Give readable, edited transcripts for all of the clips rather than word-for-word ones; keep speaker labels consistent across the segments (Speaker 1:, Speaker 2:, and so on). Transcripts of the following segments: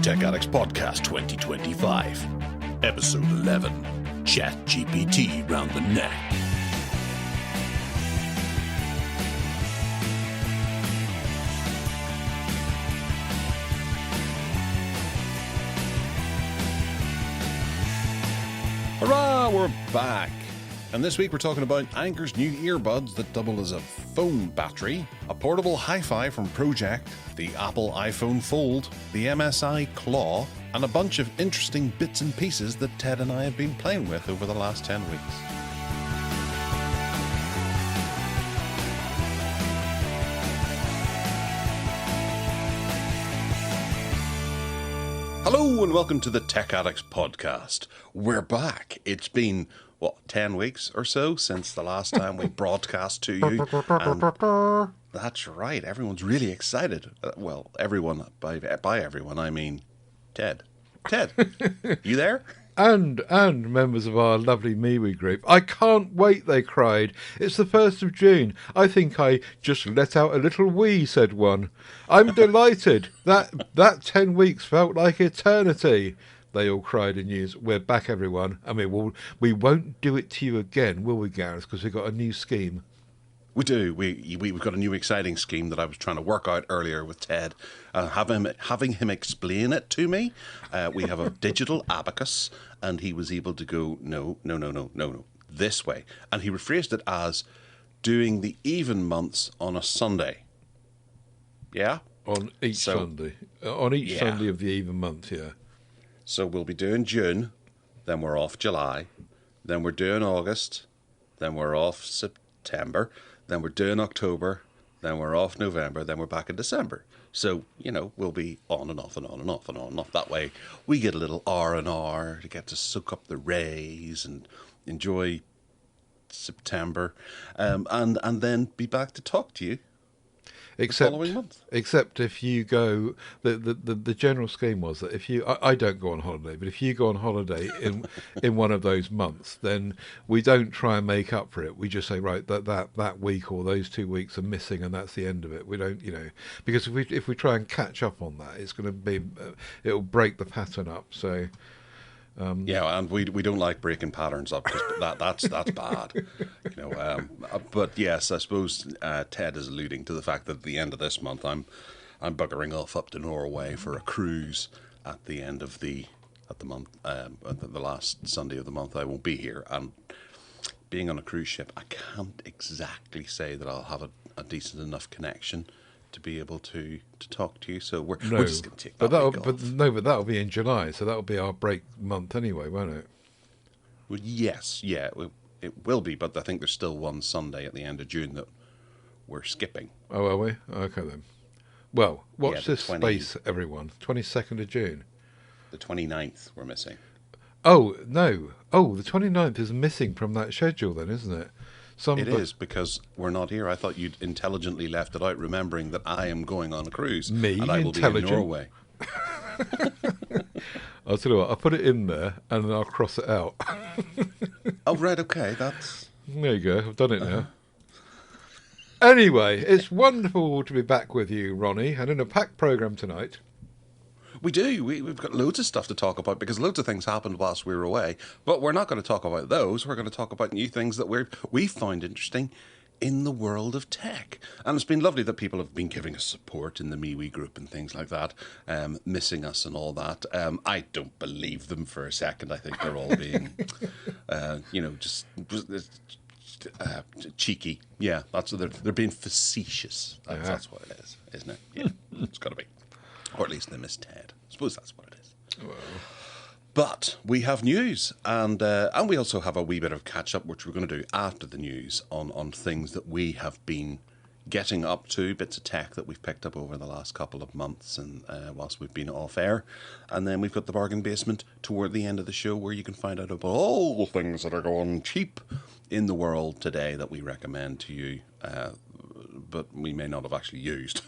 Speaker 1: Tech Addicts Podcast 2025, Episode 11, ChatGPT round the neck. Hurrah, we're back! And this week we're talking about Anker's new earbuds that double as a phone battery, a portable hi-fi from Pro-ject, the Apple iPhone Fold, the MSI Claw, and a bunch of interesting bits and pieces that Ted and I have been playing with over the last 10 weeks. Hello and welcome to the Tech Addicts Podcast. We're back. It's been 10 weeks or so since the last time we broadcast to you. And that's right, everyone's really excited. Well, everyone, by everyone, I mean Ted. Ted, you there?
Speaker 2: And members of our lovely MeWe Group. I can't wait, they cried. It's the 1st of June. I think I just let out a little wee, said one. I'm delighted. That 10 weeks felt like eternity. They all cried in news. We're back, everyone. I mean, we won't do it to you again, will we, Gareth? Because we've got a new scheme.
Speaker 1: We do. We've got a new exciting scheme that I was trying to work out earlier with Ted. Having him explain it to me. We have a digital abacus, and he was able to go, no, this way. And he rephrased it as doing the even months on a Sunday. Yeah?
Speaker 2: On each Sunday. On each Sunday of the even month, yeah.
Speaker 1: So we'll be doing June, then we're off July, then we're doing August, then we're off September, then we're doing October, then we're off November, then we're back in December. So, we'll be on and off and on and off and on and off. That way we get a little R&R to get to soak up the rays and enjoy September and then be back to talk to you. The following month.
Speaker 2: Except if you go, the general scheme was that if you, I don't go on holiday, but if you go on holiday in one of those months, then we don't try and make up for it. We just say, right, that week or those 2 weeks are missing, and that's the end of it. We don't, because if we try and catch up on that, it's going to be, it'll break the pattern up. So.
Speaker 1: And we don't like breaking patterns up because that's bad, But yes, I suppose Ted is alluding to the fact that at the end of this month, I'm buggering off up to Norway for a cruise at the end of the month, the last Sunday of the month. I won't be here, and being on a cruise ship, I can't exactly say that I'll have a decent enough connection to be able to talk to you, so we're just going to take that week off.
Speaker 2: But that'll be in July, so that'll be our break month anyway, won't it?
Speaker 1: Well, yes, it will be, but I think there's still one Sunday at the end of June that we're skipping.
Speaker 2: Oh, are we? Okay then. Well, watch this space, everyone. 22nd of June.
Speaker 1: The 29th we're missing.
Speaker 2: Oh, no. Oh, the 29th is missing from that schedule then, isn't it?
Speaker 1: It is, because we're not here. I thought you'd intelligently left it out, remembering that I am going on a cruise.
Speaker 2: Me?
Speaker 1: And I will be in Norway.
Speaker 2: I'll tell you what, I'll put it in there and then I'll cross it out.
Speaker 1: Oh, right, okay.
Speaker 2: There you go, I've done it now. Anyway, it's wonderful to be back with you, Ronnie, and in a packed programme tonight.
Speaker 1: We do. We've got loads of stuff to talk about because loads of things happened whilst we were away. But we're not going to talk about those. We're going to talk about new things that we found interesting in the world of tech. And it's been lovely that people have been giving us support in the MeWe Group and things like that, missing us and all that. I don't believe them for a second. I think they're all being, just cheeky. Yeah, they're being facetious. That's what it is, isn't it? Yeah, it's got to be. Or at least they miss Ted. I suppose that's what it is. Well. But we have news, and we also have a wee bit of catch-up, which we're going to do after the news on things that we have been getting up to, bits of tech that we've picked up over the last couple of months and whilst we've been off air. And then we've got the bargain basement toward the end of the show, where you can find out about all the things that are going cheap in the world today that we recommend to you, but we may not have actually used.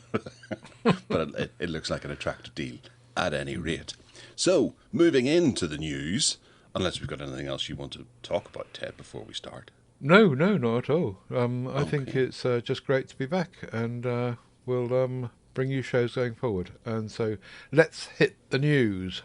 Speaker 1: But it looks like an attractive deal at any rate. So, moving into the news, unless we've got anything else you want to talk about, Ted, before we start.
Speaker 2: No, not at all. I think it's just great to be back, and we'll bring you shows going forward. And so let's hit the news.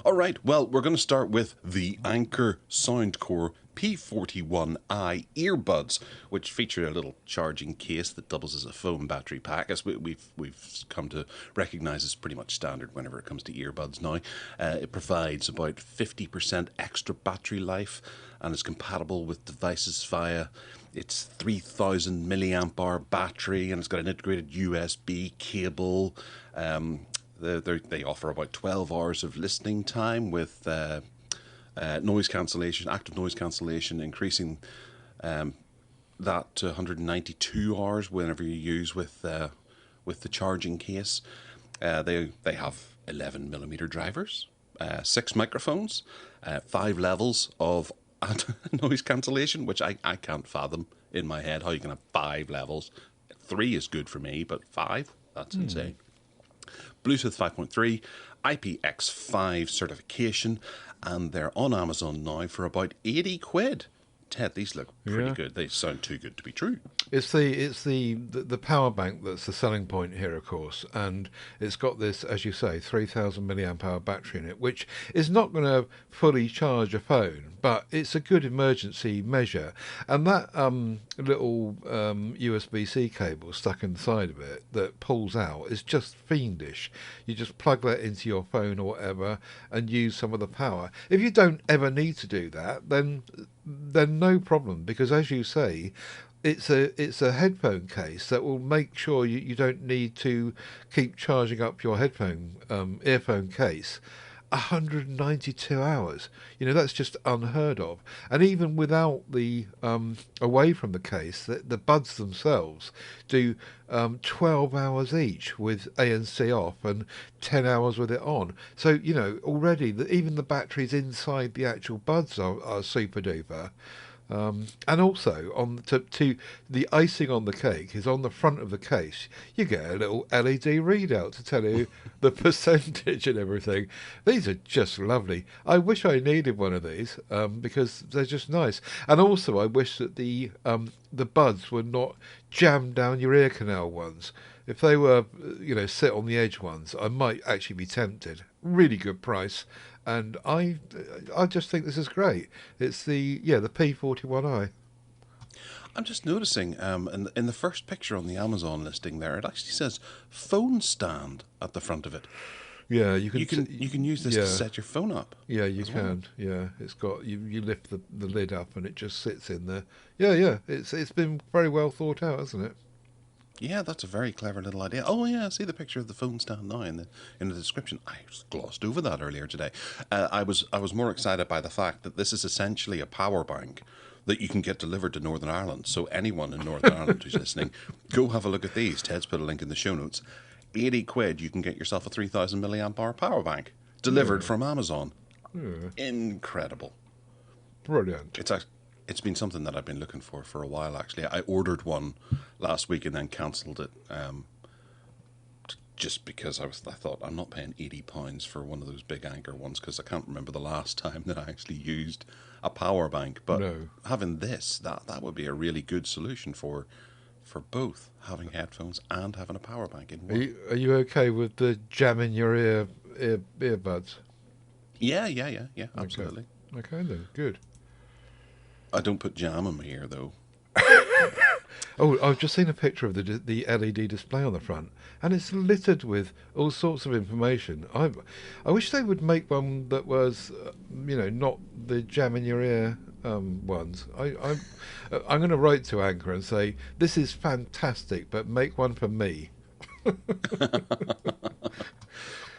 Speaker 1: All right, well, we're going to start with the Anker Soundcore P41i earbuds, which feature a little charging case that doubles as a phone battery pack, as we've come to recognise as pretty much standard whenever it comes to earbuds now. It provides about 50% extra battery life and is compatible with devices via its 3000 milliamp hour battery, and it's got an integrated USB cable. They offer about 12 hours of listening time with noise cancellation, active noise cancellation, increasing that to 192 hours whenever you use with the charging case. They have 11 millimeter drivers, 6 microphones, 5 levels of noise cancellation, which I can't fathom in my head how you can have 5 levels. 3 is good for me, but 5, that's insane. Bluetooth 5.3, IPX5 certification, and they're on Amazon now for about 80 quid. Ted, these look pretty good. They sound too good to be true.
Speaker 2: It's the power bank that's the selling point here, of course, and it's got this, as you say, 3000 milliamp hour battery in it, which is not going to fully charge a phone, but it's a good emergency measure. And that little USB-C cable stuck in the side of it that pulls out is just fiendish. You just plug that into your phone or whatever and use some of the power. If you don't ever need to do that, then no problem, because as you say, it's a headphone case that will make sure you don't need to keep charging up your earphone case 192 hours. That's just unheard of. And even without the away from the case, the buds themselves do 12 hours each with ANC off and 10 hours with it on. So already even the batteries inside the actual buds are super duper. And also, to the icing on the cake is on the front of the case. You get a little LED readout to tell you the percentage and everything. These are just lovely. I wish I needed one of these because they're just nice. And also, I wish that the buds were not jammed down your ear canal ones. If they were, sit on the edge ones, I might actually be tempted. Really good price. And I just think this is great. It's the P41i.
Speaker 1: I'm just noticing in the first picture on the Amazon listing there, it actually says phone stand at the front of it.
Speaker 2: Yeah,
Speaker 1: you can use this to set your phone up.
Speaker 2: Yeah, you can. Well. Yeah, it's got you lift the lid up and it just sits in there. Yeah. It's been very well thought out, hasn't it?
Speaker 1: Yeah, that's a very clever little idea. Oh, yeah, I see the picture of the phone stand now in the description. I just glossed over that earlier today. I was more excited by the fact that this is essentially a power bank that you can get delivered to Northern Ireland. So anyone in Northern Ireland who's listening, go have a look at these. Ted's put a link in the show notes. 80 quid, you can get yourself a 3000 milliamp hour power bank delivered from Amazon. Incredible.
Speaker 2: Brilliant.
Speaker 1: It's been something that I've been looking for a while, actually. I ordered one last week and then cancelled it just because I thought I'm not paying £80 for one of those big Anker ones, because I can't remember the last time that I actually used a power bank. But having this, that would be a really good solution for both, having headphones and having a power bank in one.
Speaker 2: Are you okay with the jam in your earbuds?
Speaker 1: Yeah, absolutely.
Speaker 2: Okay then, good.
Speaker 1: I don't put jam in my ear, though.
Speaker 2: Oh, I've just seen a picture of the LED display on the front, and it's littered with all sorts of information. I wish they would make one that was, not the jam in your ear ones. I'm going to write to Anker and say, this is fantastic, but make one for me.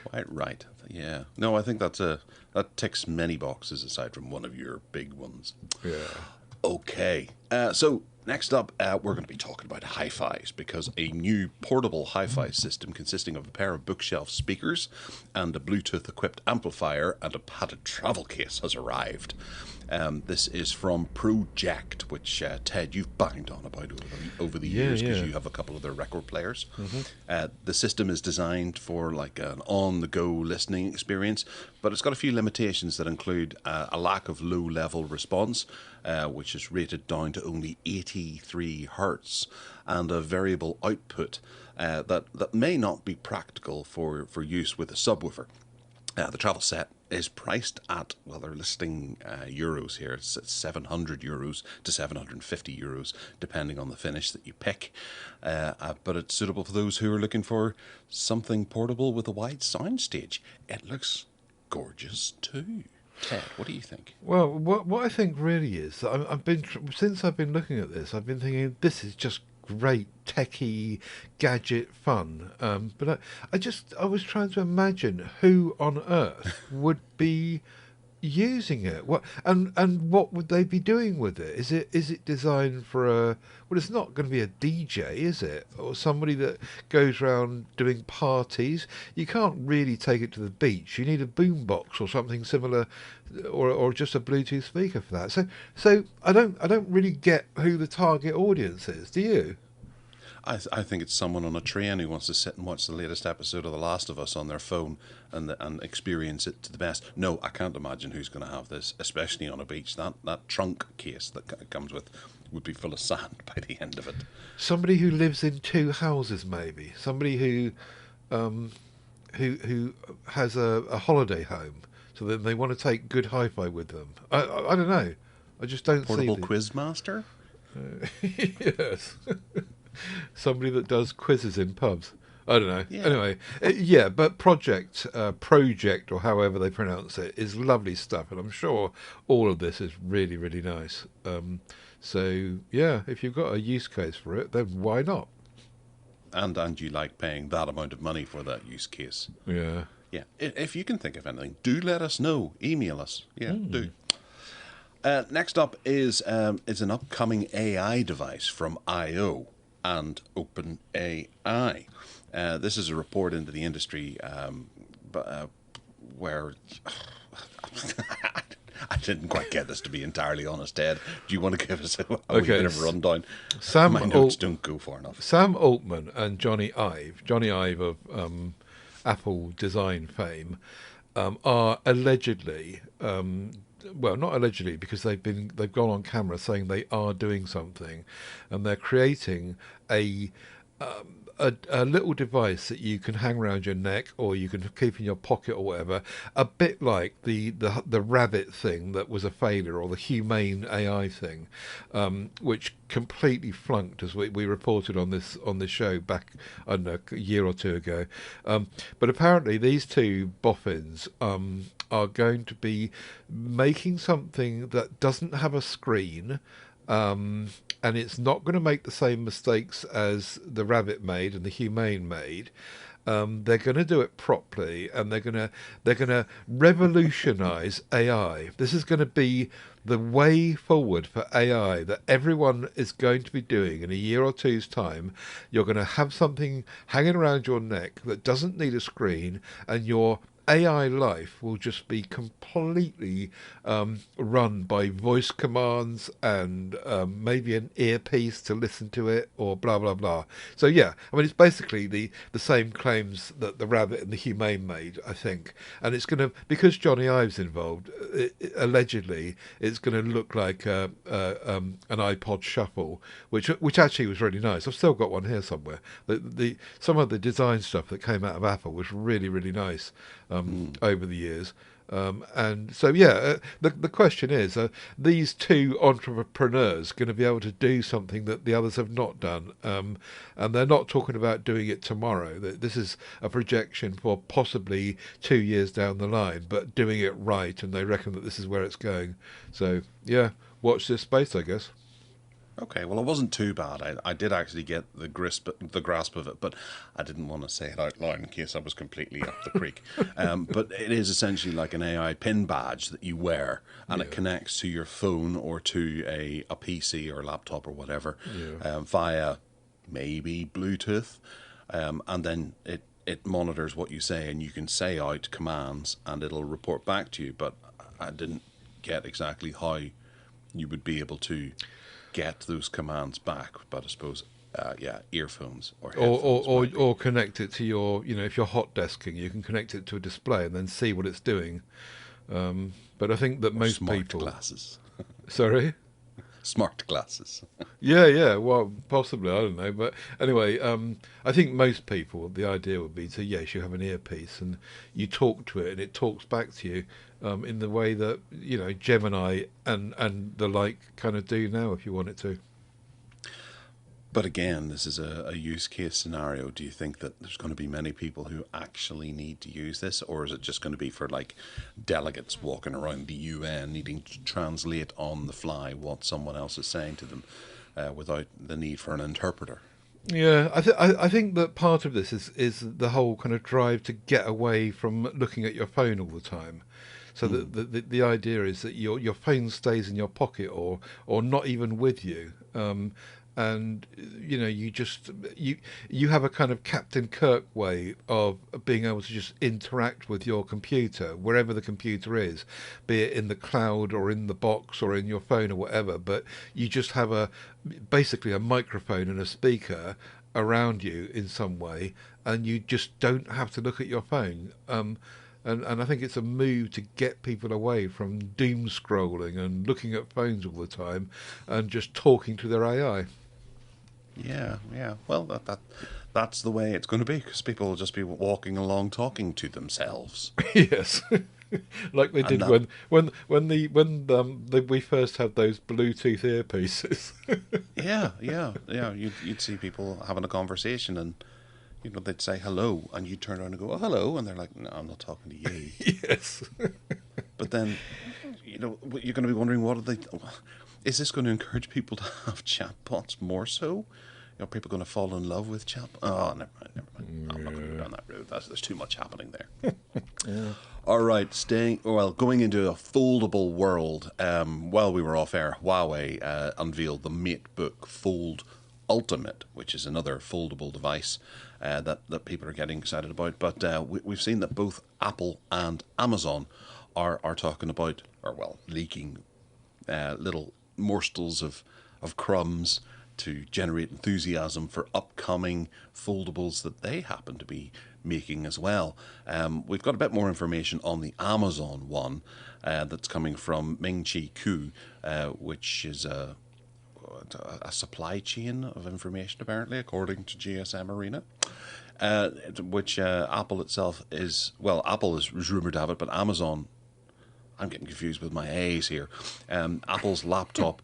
Speaker 1: Quite right. Yeah. No, I think that ticks many boxes aside from one of your big ones.
Speaker 2: Yeah.
Speaker 1: Okay. So next up, we're going to be talking about hi-fis, because a new portable hi-fi system consisting of a pair of bookshelf speakers and a Bluetooth-equipped amplifier and a padded travel case has arrived. This is from Pro-ject, which, Ted, you've banged on about over the years because you have a couple of their record players. Mm-hmm. The system is designed for like an on-the-go listening experience, but it's got a few limitations that include a lack of low-level response, which is rated down to only 83 hertz, and a variable output. that may not be practical for use with a subwoofer. The travel set is priced at, well, they're listing euros here. It's at €700 to €750, depending on the finish that you pick. But it's suitable for those who are looking for something portable with a wide soundstage. It looks gorgeous too. Ted, what do you think?
Speaker 2: Well, what I think really is that since I've been looking at this, I've been thinking this is just great techie gadget fun. But I was trying to imagine who on earth would be using it. What would they be doing with it? Is it designed for a? Well, it's not going to be a DJ, is it? Or somebody that goes around doing parties. You can't really take it to the beach. You need a boombox or something similar, or just a Bluetooth speaker for that. So I don't really get who the target audience is. Do you?
Speaker 1: I think it's someone on a train who wants to sit and watch the latest episode of The Last of Us on their phone and experience it to the best. No, I can't imagine who's going to have this, especially on a beach. That trunk case that it comes with would be full of sand by the end of it.
Speaker 2: Somebody who lives in two houses, maybe. Somebody who has a holiday home, so that they want to take good hi-fi with them. I don't know. I just don't
Speaker 1: Portable
Speaker 2: see
Speaker 1: quiz master?
Speaker 2: Yes. Somebody that does quizzes in pubs. I don't know.
Speaker 1: Yeah.
Speaker 2: Anyway, but Pro-ject, or however they pronounce it, is lovely stuff, and I'm sure all of this is really, really nice. So, yeah, if you've got a use case for it, then why not?
Speaker 1: And you like paying that amount of money for that use case.
Speaker 2: Yeah.
Speaker 1: Yeah. If you can think of anything, do let us know. Email us. Yeah, do. Next up is an upcoming AI device from I.O. and OpenAI. This is a report into the industry where I didn't quite get this, to be entirely honest, Ted. Do you want to give us a wee bit of a rundown? My notes don't go far enough.
Speaker 2: Sam Altman and Johnny Ive of Apple design fame, are allegedly... well, not allegedly, because they've gone on camera saying they are doing something, and they're creating a little device that you can hang around your neck or you can keep in your pocket or whatever, a bit like the rabbit thing that was a failure, or the humane AI thing, which completely flunked, as we reported on this show back, I don't know, a year or two ago. But apparently these two boffins are going to be making something that doesn't have a screen, and it's not going to make the same mistakes as the rabbit made and the humane made. They're going to do it properly, and they're going to revolutionise AI. This is going to be the way forward for AI that everyone is going to be doing in a year or two's time. You're going to have something hanging around your neck that doesn't need a screen, and your AI life will just be completely run by voice commands and maybe an earpiece to listen to it, or blah blah blah. So yeah, I mean, it's basically the same claims that the rabbit and the humane made, I think, and it's going to, because Johnny Ive's involved, allegedly it's going to look like an iPod Shuffle, which actually was really nice. I've still got one here somewhere. Some of the design stuff that came out of Apple was really, really nice over the years. And so, yeah, the question is, these two entrepreneurs going to be able to do something that the others have not done? And they're not talking about doing it tomorrow. This is a projection for possibly 2 years down the line, but doing it right, and they reckon that this is where it's going. So, yeah, watch this space, I guess.
Speaker 1: Okay, well, it wasn't too bad. I did actually get the grasp of it, but I didn't want to say it out loud in case I was completely up the creek. But it is essentially like an AI pin badge that you wear, and it connects to your phone or to a PC or laptop or whatever via maybe Bluetooth, and then it monitors what you say, and you can say out commands, and it'll report back to you. But I didn't get exactly how you would be able to get those commands back, but I suppose earphones or headphones
Speaker 2: or connect it to your, if you're hot desking, you can connect it to a display and then see what it's doing. But I think that most
Speaker 1: smart
Speaker 2: people
Speaker 1: glasses.
Speaker 2: Sorry?
Speaker 1: Smart glasses.
Speaker 2: Yeah. Well, possibly, I don't know. But anyway, I think most people, the idea would be to, yes, you have an earpiece and you talk to it and it talks back to you in the way that, Gemini and the like kind of do now if you want it to.
Speaker 1: But again, this is a use case scenario. Do you think that there's going to be many people who actually need to use this, or is it just going to be for like delegates walking around the UN needing to translate on the fly what someone else is saying to them without the need for an interpreter?
Speaker 2: Yeah, I think that part of this is the whole kind of drive to get away from looking at your phone all the time. So the idea is that your phone stays in your pocket or not even with you. And you have a kind of Captain Kirk way of being able to just interact with your computer wherever the computer is, be it in the cloud or in the box or in your phone or whatever. But you just have basically a microphone and a speaker around you in some way, and you just don't have to look at your phone. And I think it's a move to get people away from doom scrolling and looking at phones all the time and just talking to their AI.
Speaker 1: Yeah. Well, that's the way it's going to be, because people will just be walking along talking to themselves.
Speaker 2: Yes, like they did when we first had those Bluetooth earpieces.
Speaker 1: Yeah. You'd see people having a conversation, and they'd say hello, and you turn around and go, "Oh, hello," and they're like, "No, I'm not talking to you."
Speaker 2: Yes.
Speaker 1: But then, you're going to be wondering, is this going to encourage people to have chatbots more so? People going to fall in love with chat? Oh, never mind. I'm not going to go down that road. There's too much happening there.
Speaker 2: Yeah.
Speaker 1: All right, going into a foldable world. While we were off air, Huawei unveiled the MateBook Fold Ultimate, which is another foldable device that people are getting excited about. But we've seen that both Apple and Amazon are talking about, leaking little morsels of crumbs to generate enthusiasm for upcoming foldables that they happen to be making as well. We've got a bit more information on the Amazon one that's coming from Ming-Chi Kuo, which is a supply chain of information, apparently, according to GSM Arena. Which Apple itself Apple is rumoured to have it, but Amazon, I'm getting confused with my A's here. Apple's laptop.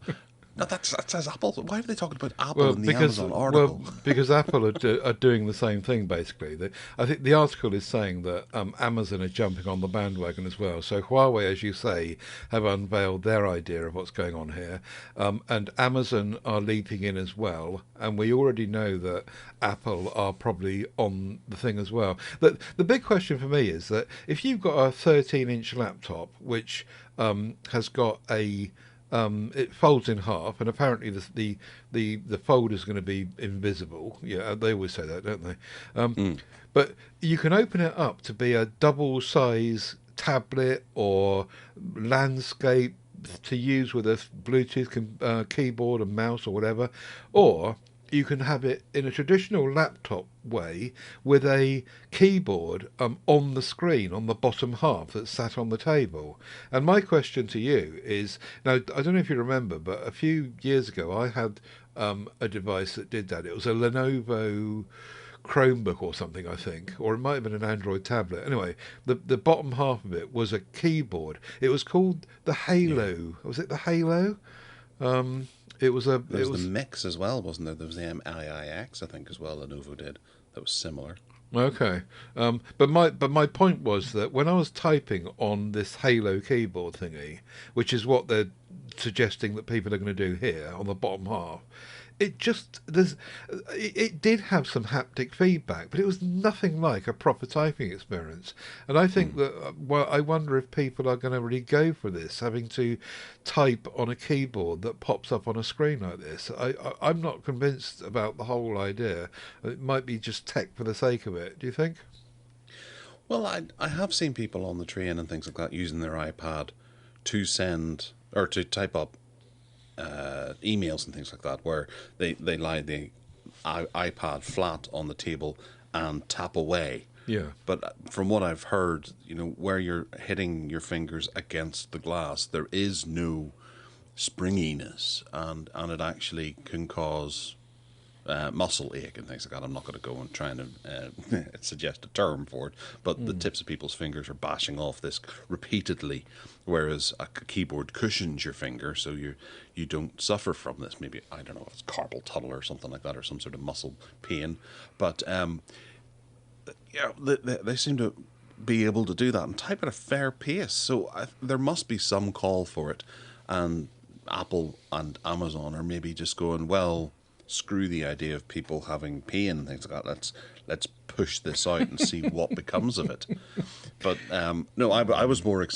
Speaker 1: No, that says Apple. Why are they talking about Apple in the Amazon article?
Speaker 2: Well, because Apple are doing the same thing, basically. I think the article is saying that Amazon are jumping on the bandwagon as well. So Huawei, as you say, have unveiled their idea of what's going on here. And Amazon are leaping in as well. And we already know that Apple are probably on the thing as well. But the big question for me is that if you've got a 13-inch laptop, which has got it folds in half, and apparently the fold is going to be invisible. Yeah, they always say that, don't they? But you can open it up to be a double-size tablet or landscape to use with a Bluetooth keyboard and mouse or whatever, or you can have it in a traditional laptop way with a keyboard on the screen on the bottom half that's sat on the table. And my question to you is, now I don't know if you remember, but a few years ago I had a device that did that. It was a Lenovo Chromebook or something, I think, or it might have been an Android tablet. Anyway, the bottom half of it was a keyboard. It was called the Halo. Yeah. Was it the Halo? It was the
Speaker 1: Mix as well, wasn't there? There was the MIIX, I think, as well. Lenovo did. That was similar.
Speaker 2: Okay, but my point was that when I was typing on this Halo keyboard thingy, which is what they're suggesting that people are going to do here on the bottom half, it did have some haptic feedback, but it was nothing like a proper typing experience. And I think that, I wonder if people are going to really go for this, having to type on a keyboard that pops up on a screen like this. I'm not convinced about the whole idea. It might be just tech for the sake of it. Do you think?
Speaker 1: Well, I have seen people on the train and things like that using their iPad to send or to type up emails and things like that, where they lie the iPad flat on the table and tap away.
Speaker 2: Yeah.
Speaker 1: But from what I've heard, where you're hitting your fingers against the glass, there is no springiness, and it actually can cause muscle ache and things like that. I'm not going to go and try and suggest a term for it, but the tips of people's fingers are bashing off this repeatedly, whereas a keyboard cushions your finger, so you don't suffer from this. Maybe, I don't know, if it's carpal tunnel or something like that, or some sort of muscle pain. But yeah, they seem to be able to do that and type at a fair pace. So there must be some call for it, and Apple and Amazon are maybe just going, well, screw the idea of people having pain and things like that. Let's push this out and see what becomes of it. But no, I was more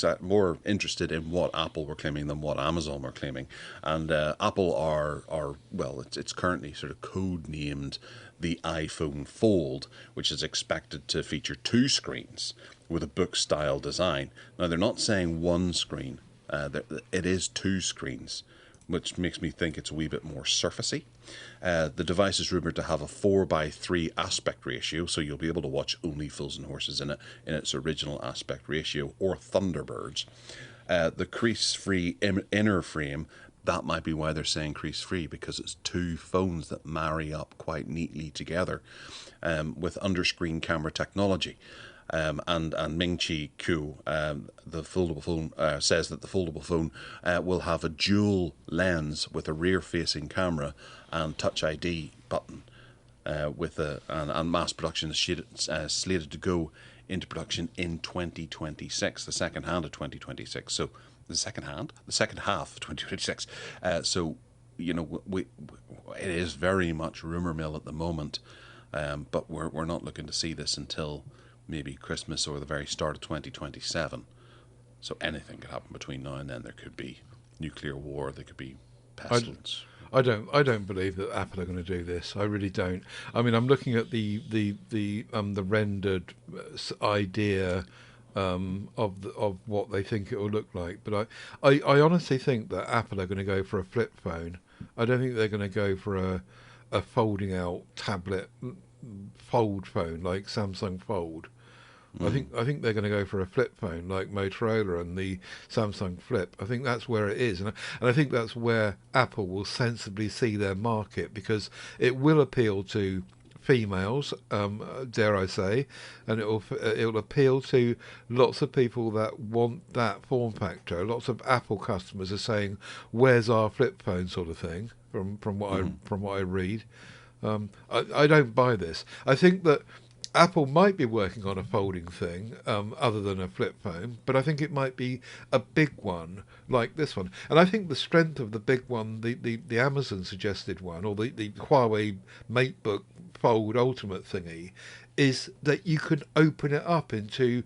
Speaker 1: interested in what Apple were claiming than what Amazon were claiming. And Apple are well, it's currently sort of code named the iPhone Fold, which is expected to feature 2 screens with a book style design. Now they're not saying one screen. It is 2 screens, which makes me think it's a wee bit more surfacey. The device is rumoured to have a 4:3 aspect ratio, so you'll be able to watch only Fools and Horses in its original aspect ratio, or Thunderbirds. The crease-free inner frame, that might be why they're saying crease-free, because it's 2 phones that marry up quite neatly together with under-screen camera technology. And Ming-Chi Kuo, the foldable phone, says that the foldable phone will have a dual lens with a rear-facing camera and Touch ID button, and mass production is slated to go into production in 2026, the second hand of 2026. So the second half of 2026. So it is very much rumor mill at the moment, but we're not looking to see this until maybe Christmas or the very start of 2027. So anything could happen between now and then. There could be nuclear war. There could be pestilence.
Speaker 2: I don't believe that Apple are going to do this. I really don't. I mean, I'm looking at the rendered idea of what they think it will look like, but I honestly think that Apple are going to go for a flip phone. I don't think they're going to go for a folding out tablet fold phone like Samsung Fold. I think they're going to go for a flip phone like Motorola and the Samsung Flip. I think that's where it is, and I think that's where Apple will sensibly see their market, because it will appeal to females, dare I say, and it'll appeal to lots of people that want that form factor. Lots of Apple customers are saying, "Where's our flip phone?" sort of thing. From what I read, I don't buy this. I think that Apple might be working on a folding thing other than a flip phone, but I think it might be a big one like this one. And I think the strength of the big one, the Amazon suggested one, or the Huawei MateBook Fold Ultimate thingy, is that you can open it up into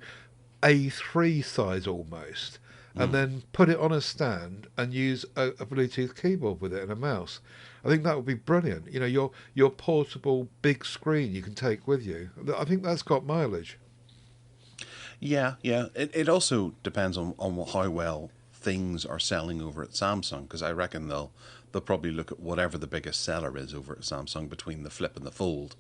Speaker 2: A3 size almost, and then put it on a stand and use a Bluetooth keyboard with it and a mouse. I think that would be brilliant. Your portable big screen you can take with you. I think that's got mileage.
Speaker 1: Yeah. It also depends on how well things are selling over at Samsung, because I reckon they'll probably look at whatever the biggest seller is over at Samsung between the Flip and the Fold,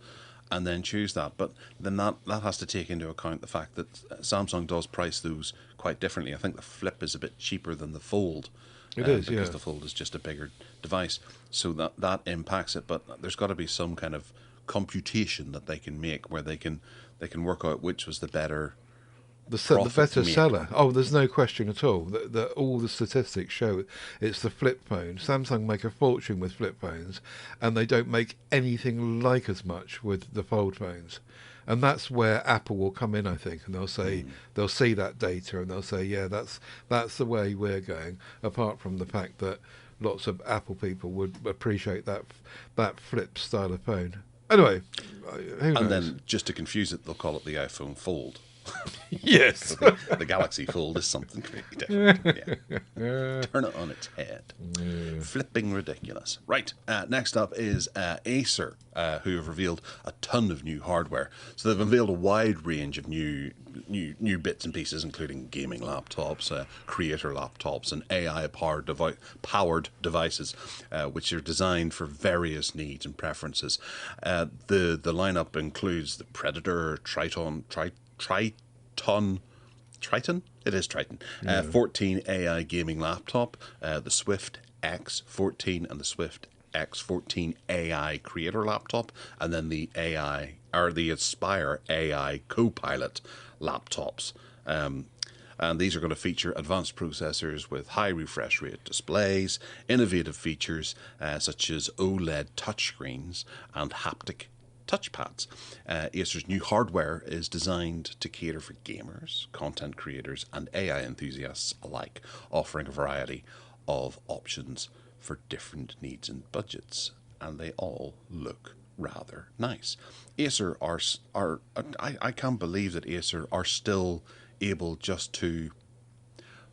Speaker 1: and then choose that. But then that has to take into account the fact that Samsung does price those quite differently. I think the Flip is a bit cheaper than the Fold.
Speaker 2: It is,
Speaker 1: because the Fold is just a bigger device, so that impacts it. But there's got to be some kind of computation that they can make where they can work out which was the better.
Speaker 2: The better seller. Oh, there's no question at all. All the statistics show it's the flip phone. Samsung make a fortune with flip phones, and they don't make anything like as much with the fold phones. And that's where Apple will come in, I think, and they'll say they'll see that data and they'll say, yeah, that's the way we're going. Apart from the fact that lots of Apple people would appreciate that flip style of phone. Anyway, who knows?
Speaker 1: And then just to confuse it, they'll call it the iPhone Fold.
Speaker 2: Yes.
Speaker 1: The Galaxy Fold is something completely different. Yeah. Turn it on its head. Yeah. Flipping ridiculous. Right. Next up is Acer, who have revealed a ton of new hardware. So they've unveiled a wide range of new bits and pieces, including gaming laptops, creator laptops, and AI-powered devices, which are designed for various needs and preferences. The lineup includes the Predator, Triton. It is Triton. 14 AI gaming laptop, the Swift X14 and the Swift X14 AI creator laptop, and then the AI or the Aspire AI Copilot laptops. And these are going to feature advanced processors with high refresh rate displays, innovative features such as OLED touchscreens and haptic touchpads. Acer's new hardware is designed to cater for gamers, content creators, and AI enthusiasts alike, offering a variety of options for different needs and budgets. And they all look rather nice. Acer are I can't believe that Acer are still able just to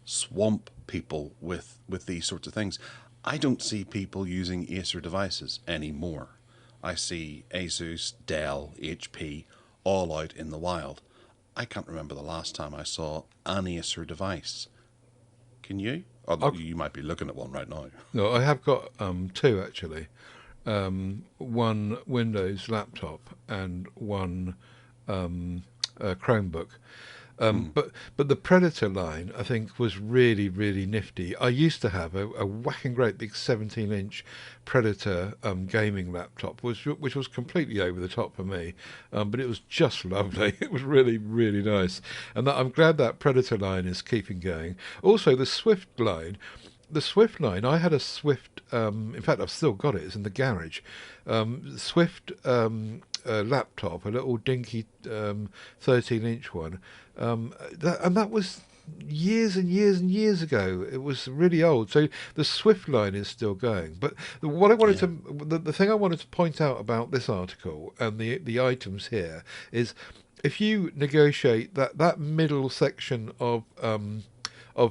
Speaker 1: swamp people with these sorts of things. I don't see people using Acer devices anymore. I see Asus, Dell, HP all out in the wild. I can't remember the last time I saw an Acer device. Can you? Although you might be looking at one right now.
Speaker 2: No, I have got two actually. One Windows laptop and one Chromebook. But the Predator line, I think, was really, really nifty. I used to have a whacking great big 17-inch Predator gaming laptop, which was completely over the top for me, but it was just lovely. It was really, really nice. And I'm glad that Predator line is keeping going. Also, the Swift line. The Swift line, I had a Swift, in fact, I've still got it, it's in the garage. Swift laptop, a little dinky 13-inch one. That was years and years and years ago. It was really old. So the Swift line is still going. But what I wanted the thing I wanted to point out about this article and the items here is if you negotiate that middle section of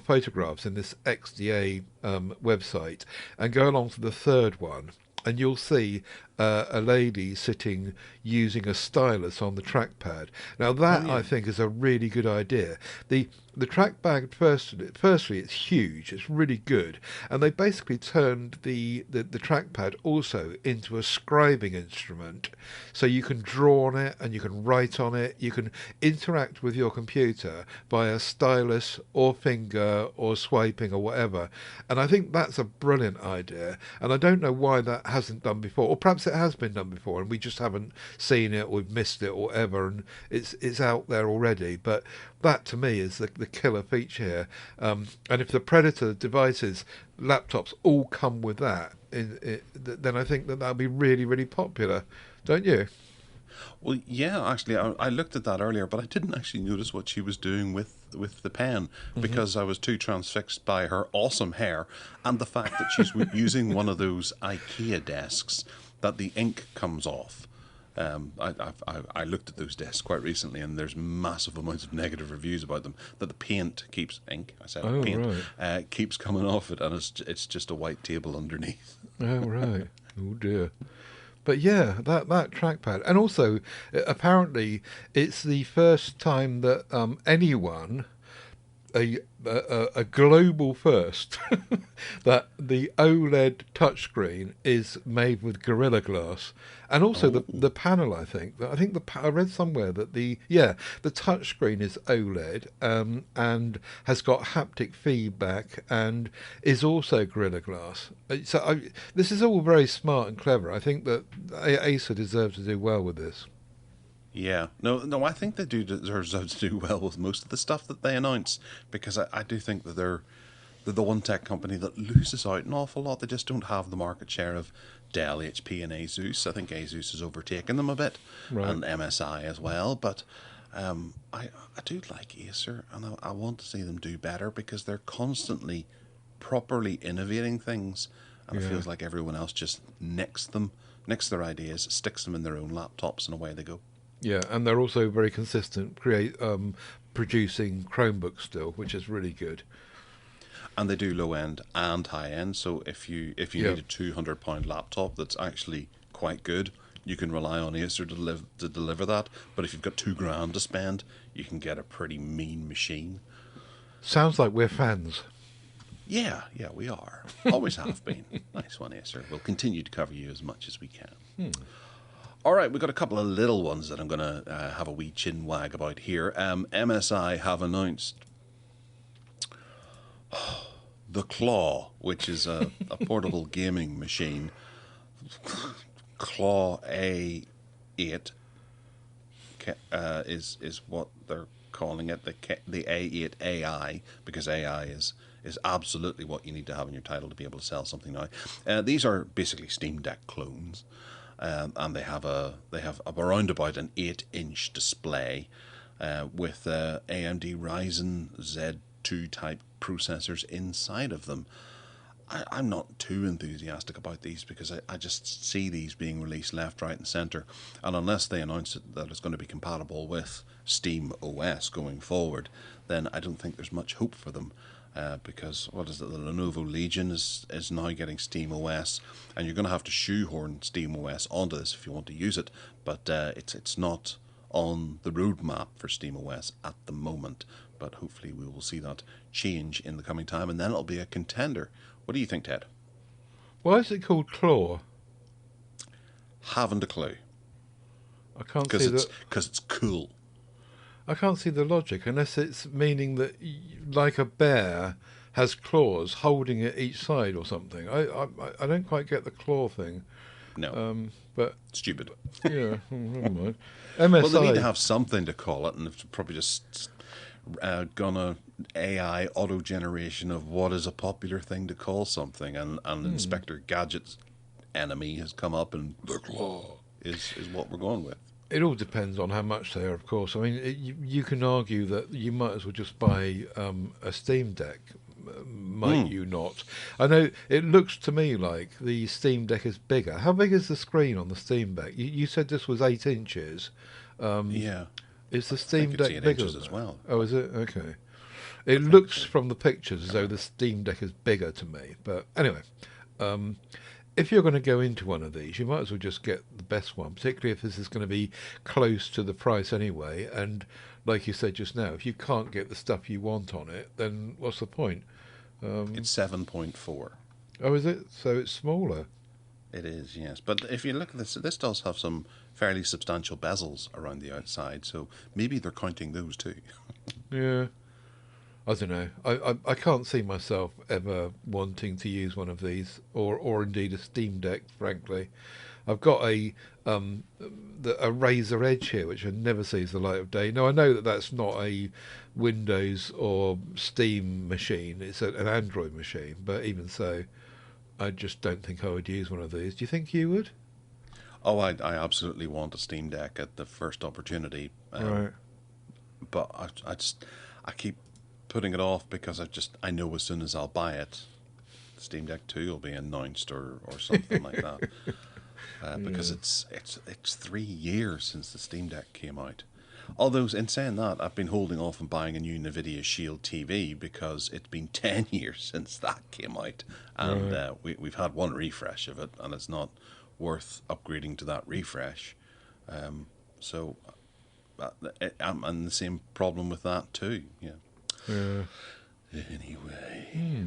Speaker 2: photographs in this XDA website and go along to the third one, and you'll see a lady sitting using a stylus on the trackpad. Now that I think is a really good idea. The trackpad, firstly, it's huge. It's really good, and they basically turned the trackpad also into a scribing instrument, so you can draw on it and you can write on it. You can interact with your computer via stylus or finger or swiping or whatever. And I think that's a brilliant idea. And I don't know why that hasn't done before, or perhaps it has been done before and we just haven't seen it, or we've missed it, or whatever, and it's out there already. But that to me is the killer feature here. And if the Predator devices, laptops all come with that, then I think that'll be really, really popular, don't you?
Speaker 1: Well, yeah, actually, I looked at that earlier, but I didn't actually notice what she was doing with the pen because I was too transfixed by her awesome hair and the fact that she's using one of those IKEA desks that the ink comes off. I looked at those desks quite recently, and there's massive amounts of negative reviews about them. That the paint keeps keeps coming off it, and it's just a white table underneath.
Speaker 2: Oh right, oh dear. But yeah, that trackpad, and also apparently it's the first time that anyone, a global first, that the OLED touchscreen is made with Gorilla Glass, and also the panel. I read somewhere that the touchscreen is OLED and has got haptic feedback and is also Gorilla Glass. So this is all very smart and clever. I think that Acer deserves to do well with this.
Speaker 1: Yeah, no, I think they do deserve to do well with most of the stuff that they announce, because I do think that they're the one tech company that loses out an awful lot. They just don't have the market share of Dell, HP, and Asus. I think Asus has overtaken them a bit, right, and MSI as well. But I do like Acer, and I want to see them do better because they're constantly properly innovating things, and it feels like everyone else just nicks their ideas, sticks them in their own laptops, and away they go.
Speaker 2: Yeah, and they're also very consistent, producing Chromebooks still, which is really good.
Speaker 1: And they do low end and high end. So if you need a £200 laptop that's actually quite good, you can rely on Acer to deliver that. But if you've got £2,000 to spend, you can get a pretty mean machine.
Speaker 2: Sounds like we're fans.
Speaker 1: Yeah, we are. Always have been. Nice one, Acer. We'll continue to cover you as much as we can. All right, we've got a couple of little ones that I'm going to have a wee chin wag about here. MSI have announced the Claw, which is a portable gaming machine. Claw A8 is what they're calling it, the A8 AI, because AI is absolutely what you need to have in your title to be able to sell something now. These are basically Steam Deck clones, and they have around about an 8-inch display with AMD Ryzen Z2 type processors inside of them. I'm not too enthusiastic about these because I just see these being released left, right, and centre. And unless they announce that it's going to be compatible with Steam OS going forward, then I don't think there's much hope for them. Because what is it? The Lenovo Legion is now getting Steam OS, and you're going to have to shoehorn Steam OS onto this if you want to use it. But it's not on the roadmap for Steam OS at the moment. But hopefully we will see that change in the coming time, and then it'll be a contender. What do you think, Ted?
Speaker 2: Why is it called Claw?
Speaker 1: Haven't a clue.
Speaker 2: I can't see that.
Speaker 1: Because it's cool.
Speaker 2: I can't see the logic unless it's meaning that, like a bear, has claws holding it each side or something. I don't quite get the claw thing.
Speaker 1: No.
Speaker 2: But
Speaker 1: stupid.
Speaker 2: Yeah, never mind. MSI.
Speaker 1: Well, they need to have something to call it, and it's probably just gonna AI auto generation of what is a popular thing to call something, and Inspector Gadget's enemy has come up, and the Claw is what we're going with.
Speaker 2: It all depends on how much they are, of course. I mean, you can argue that you might as well just buy a Steam Deck, might you not? I know it looks to me like the Steam Deck is bigger. How big is the screen on the Steam Deck? You said this was 8 inches.
Speaker 1: Yeah.
Speaker 2: Is the Steam Deck bigger
Speaker 1: as well?
Speaker 2: Oh, is it? Okay. It looks from the pictures as though the Steam Deck is bigger to me. But anyway, if you're going to go into one of these, you might as well just get the best one, particularly if this is going to be close to the price anyway. And like you said just now, if you can't get the stuff you want on it, then what's the point?
Speaker 1: It's 7.4.
Speaker 2: Oh, is it? So it's smaller.
Speaker 1: It is, yes. But if you look at this does have some fairly substantial bezels around the outside, so maybe they're counting those too.
Speaker 2: Yeah. I don't know. I can't see myself ever wanting to use one of these, or indeed a Steam Deck, frankly. I've got a Razer Edge here, which never sees the light of day. Now, I know that that's not a Windows or Steam machine. It's an Android machine, but even so, I just don't think I would use one of these. Do you think you would?
Speaker 1: Oh, I absolutely want a Steam Deck at the first opportunity.
Speaker 2: Right.
Speaker 1: But I keep putting it off because I know as soon as I'll buy it, Steam Deck 2 will be announced or something like that. Because it's 3 years since the Steam Deck came out. Although, in saying that, I've been holding off on buying a new NVIDIA Shield TV because it's been 10 years since that came out. And we've had one refresh of it, and it's not worth upgrading to that refresh. So I'm in the same problem with that too. Yeah. Anyway.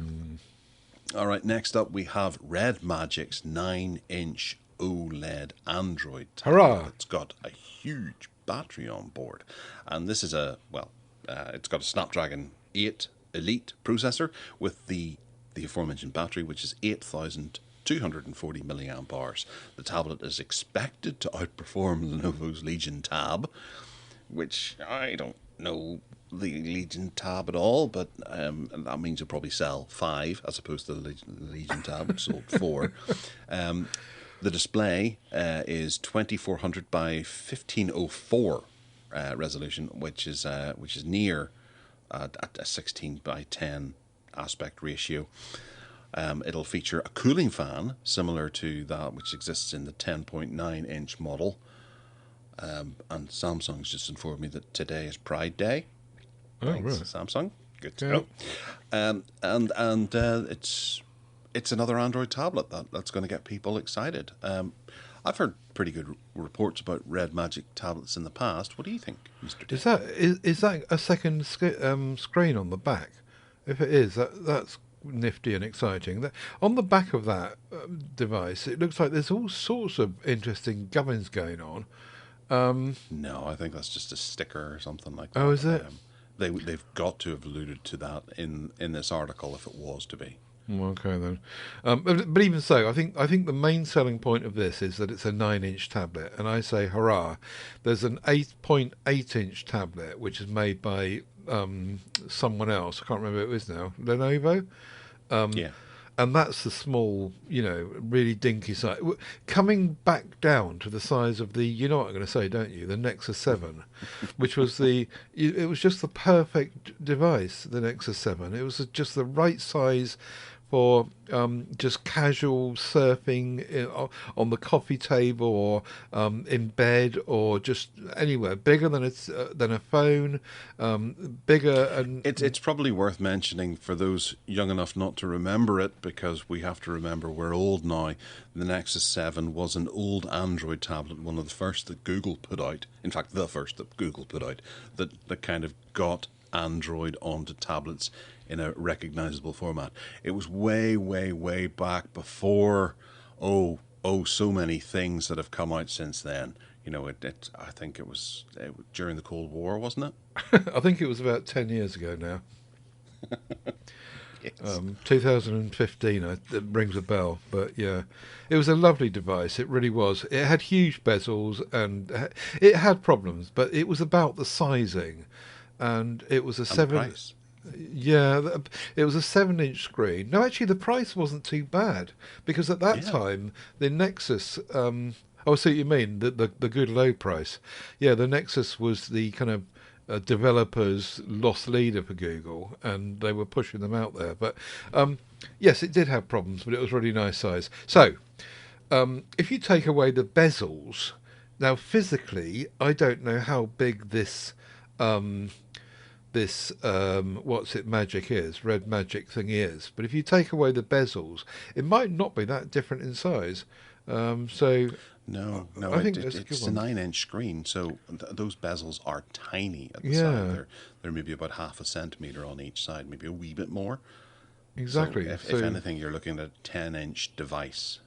Speaker 1: All right, next up we have Redmagic's 9-inch OLED Android tablet.
Speaker 2: Hurrah!
Speaker 1: It's got a huge battery on board, and this is it's got a Snapdragon 8 Elite processor with the aforementioned battery, which is 8,240 milliamp hours. The tablet is expected to outperform Lenovo's Legion Tab, which I don't know the Legion Tab at all, but that means you'll probably sell 5 as opposed to the Legion Tab, which sold 4. The display is 2400 by 1504 resolution, which is near at a 16 by 10 aspect ratio. It'll feature a cooling fan similar to that which exists in the 10.9-inch model. And Samsung's just informed me that today is Pride Day. Thanks, right. Samsung. Good to know. And it's another Android tablet that's going to get people excited. I've heard pretty good reports about Redmagic tablets in the past. What do you think, Mr. D?
Speaker 2: Is that a second screen on the back? If it is, that's nifty and exciting. On the back of that device, it looks like there's all sorts of interesting gubbins going on.
Speaker 1: No, I think that's just a sticker or something like that.
Speaker 2: Oh, is it?
Speaker 1: They've got to have alluded to that in this article if it was to be.
Speaker 2: Okay then, but even so, I think the main selling point of this is that it's a 9-inch tablet, and I say hurrah! There's an 8.8-inch tablet which is made by someone else. I can't remember who it is now. Lenovo.
Speaker 1: Yeah.
Speaker 2: And that's the small, really dinky size. Coming back down to the size of the, you know what I'm going to say, don't you? The Nexus 7, which was it was just the perfect device, the Nexus 7. It was just the right size for just casual surfing on the coffee table or in bed or just anywhere. Bigger than a phone, bigger. And
Speaker 1: it's probably worth mentioning for those young enough not to remember it, because we have to remember we're old now. The Nexus 7 was an old Android tablet, one of the first that Google put out. In fact, the first that Google put out that kind of got Android onto tablets in a recognizable format. It was way, way, way back before, so many things that have come out since then. I think it was during the Cold War, wasn't it?
Speaker 2: I think it was about 10 years ago now.
Speaker 1: Yes.
Speaker 2: 2015, it rings a bell, but yeah, it was a lovely device. It really was. It had huge bezels and it had problems, but it was about the sizing, and it was a
Speaker 1: Price.
Speaker 2: Yeah, it was a 7-inch screen. No, actually, the price wasn't too bad, because at that time the Nexus. I see what you mean. The good low price. Yeah, the Nexus was the kind of developers' lost leader for Google, and they were pushing them out there. But yes, it did have problems, but it was really nice size. So if you take away the bezels, now physically, I don't know how big this Redmagic thing is, but if you take away the bezels, it might not be that different in size.
Speaker 1: No,
Speaker 2: I think
Speaker 1: it's a 9-inch screen, so those bezels are tiny at the side. They're maybe about half a centimetre on each side, maybe a wee bit more.
Speaker 2: Exactly.
Speaker 1: So if anything, you're looking at a 10-inch device.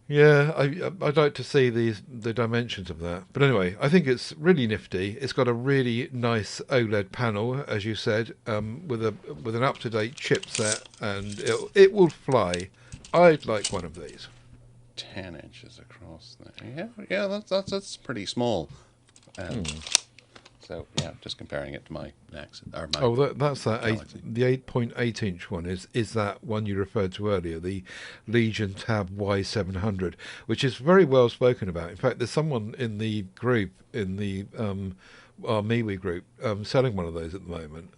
Speaker 2: Yeah, I'd like to see the dimensions of that. But anyway, I think it's really nifty. It's got a really nice OLED panel, as you said, with an up-to-date chipset, and it will fly. I'd like one of these.
Speaker 1: 10 inches across there. Yeah, that's pretty small. So yeah, just comparing it to my Nexus.
Speaker 2: That's the 8.8-inch one. Is that one you referred to earlier, the Legion Tab Y700, which is very well spoken about. In fact, there's someone in the group, in the our MeWe group, selling one of those at the moment.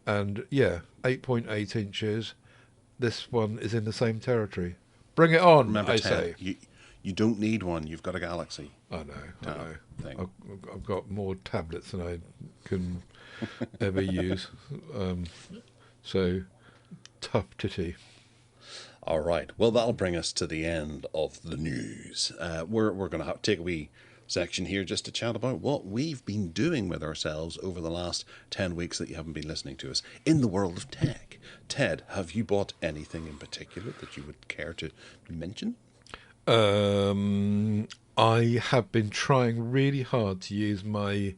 Speaker 2: And yeah, 8.8 inches. This one is in the same territory. Bring it on,
Speaker 1: Remember,
Speaker 2: I
Speaker 1: Ted,
Speaker 2: say.
Speaker 1: You don't need one. You've got a Galaxy.
Speaker 2: I know.
Speaker 1: Thing.
Speaker 2: I've got more tablets than I can ever use. So, tough titty.
Speaker 1: All right. Well, that'll bring us to the end of the news. We're going to take a wee section here just to chat about what we've been doing with ourselves over the last 10 weeks that you haven't been listening to us in the world of tech. Ted, have you bought anything in particular that you would care to mention?
Speaker 2: I have been trying really hard to use my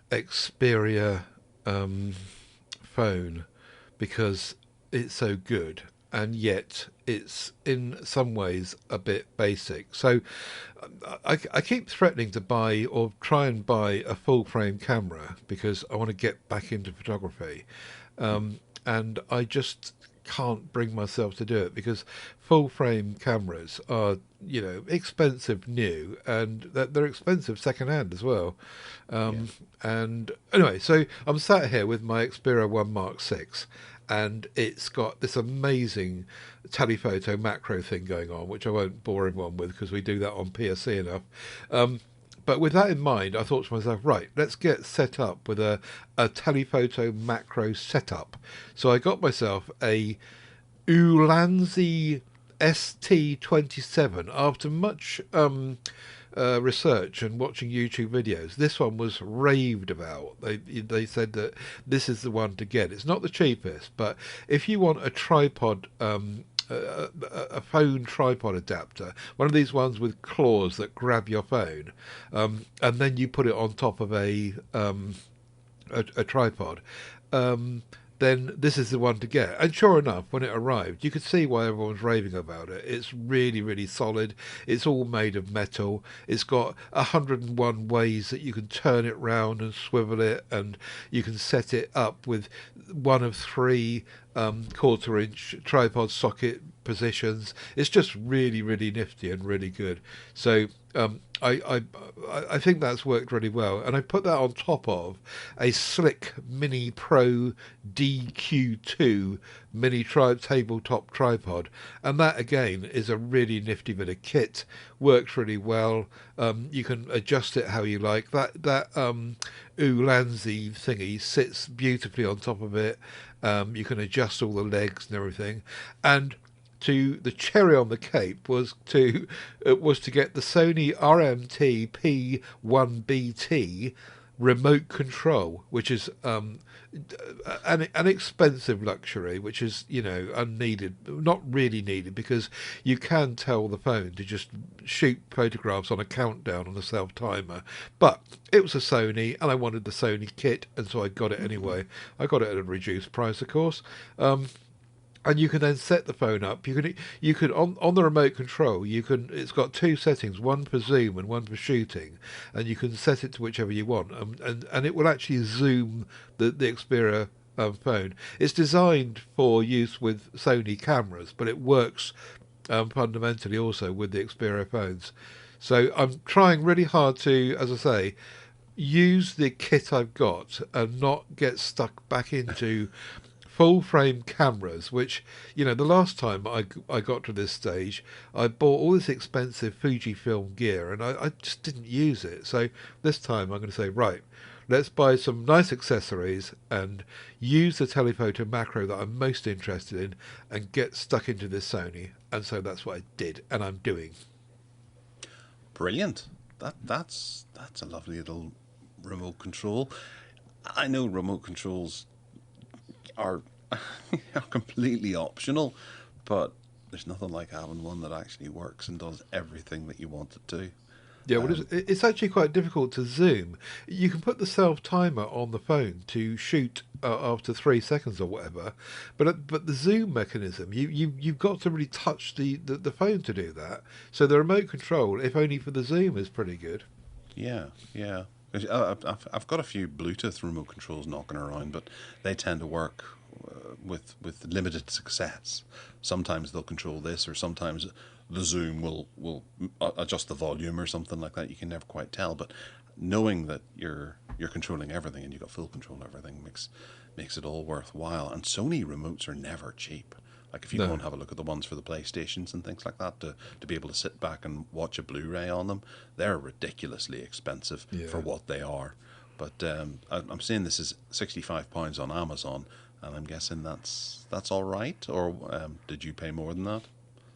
Speaker 2: Xperia phone because it's so good, and yet it's in some ways a bit basic. So I keep threatening to buy or try and buy a full frame camera because I want to get back into photography, and I just can't bring myself to do it because full frame cameras are, expensive new, and they're expensive second hand as well. And anyway, so I'm sat here with my Xperia 1 Mark 6, and it's got this amazing telephoto macro thing going on, which I won't bore everyone with because we do that on PSC enough. But with that in mind, I thought to myself, right, let's get set up with a telephoto macro setup. So I got myself a Ulanzi ST27 after much research and watching YouTube videos. This one was raved about. They said that this is the one to get. It's not the cheapest, but if you want a tripod a phone tripod adapter, one of these ones with claws that grab your phone, and then you put it on top of a tripod, then this is the one to get. And sure enough, when it arrived, you could see why everyone was raving about it. It's really, really solid. It's all made of metal. It's got 101 ways that you can turn it round and swivel it, and you can set it up with one of three quarter-inch tripod socket positions. It's just really, really nifty and really good. So I think that's worked really well, and I put that on top of a Slick Mini Pro DQ2 mini tabletop tripod, and that again is a really nifty bit of kit. Works really well. You can adjust it how you like. That Ulanzi thingy sits beautifully on top of it. You can adjust all the legs and everything, and the cherry on the cake was to get the Sony RMT P1BT remote control, which is an expensive luxury, which is, unneeded, not really needed, because you can tell the phone to just shoot photographs on a countdown on a self timer. But it was a Sony, and I wanted the Sony kit, and so I got it anyway. I got it at a reduced price, of course. And you can then set the phone up. You can on the remote control. It's got two settings, one for zoom and one for shooting, and you can set it to whichever you want. And it will actually zoom the Xperia phone. It's designed for use with Sony cameras, but it works fundamentally also with the Xperia phones. So I'm trying really hard to, as I say, use the kit I've got and not get stuck back into full frame cameras, which, the last time I got to this stage, I bought all this expensive Fujifilm gear and I just didn't use it. So this time I'm going to say, right, let's buy some nice accessories and use the telephoto macro that I'm most interested in and get stuck into this Sony. And so that's what I did, and I'm doing.
Speaker 1: Brilliant. That's a lovely little remote control. I know remote controls are completely optional, but there's nothing like having one that actually works and does everything that you want it to.
Speaker 2: Yeah, well, it's actually quite difficult to zoom. You can put the self timer on the phone to shoot after 3 seconds or whatever, but the zoom mechanism, you've got to really touch the phone to do that. So the remote control, if only for the zoom, is pretty good.
Speaker 1: Yeah. I've got a few Bluetooth remote controls knocking around, but they tend to work with limited success. Sometimes they'll control this, or sometimes the zoom will adjust the volume or something like that. You can never quite tell, but knowing that you're controlling everything and you've got full control of everything makes it all worthwhile. And Sony remotes are never cheap. Like if you go and have a look at the ones for the PlayStations and things like that, to be able to sit back and watch a Blu-ray on them, they're ridiculously expensive for what they are. But I'm saying this is £65 on Amazon, and I'm guessing that's all right. Or did you pay more than that?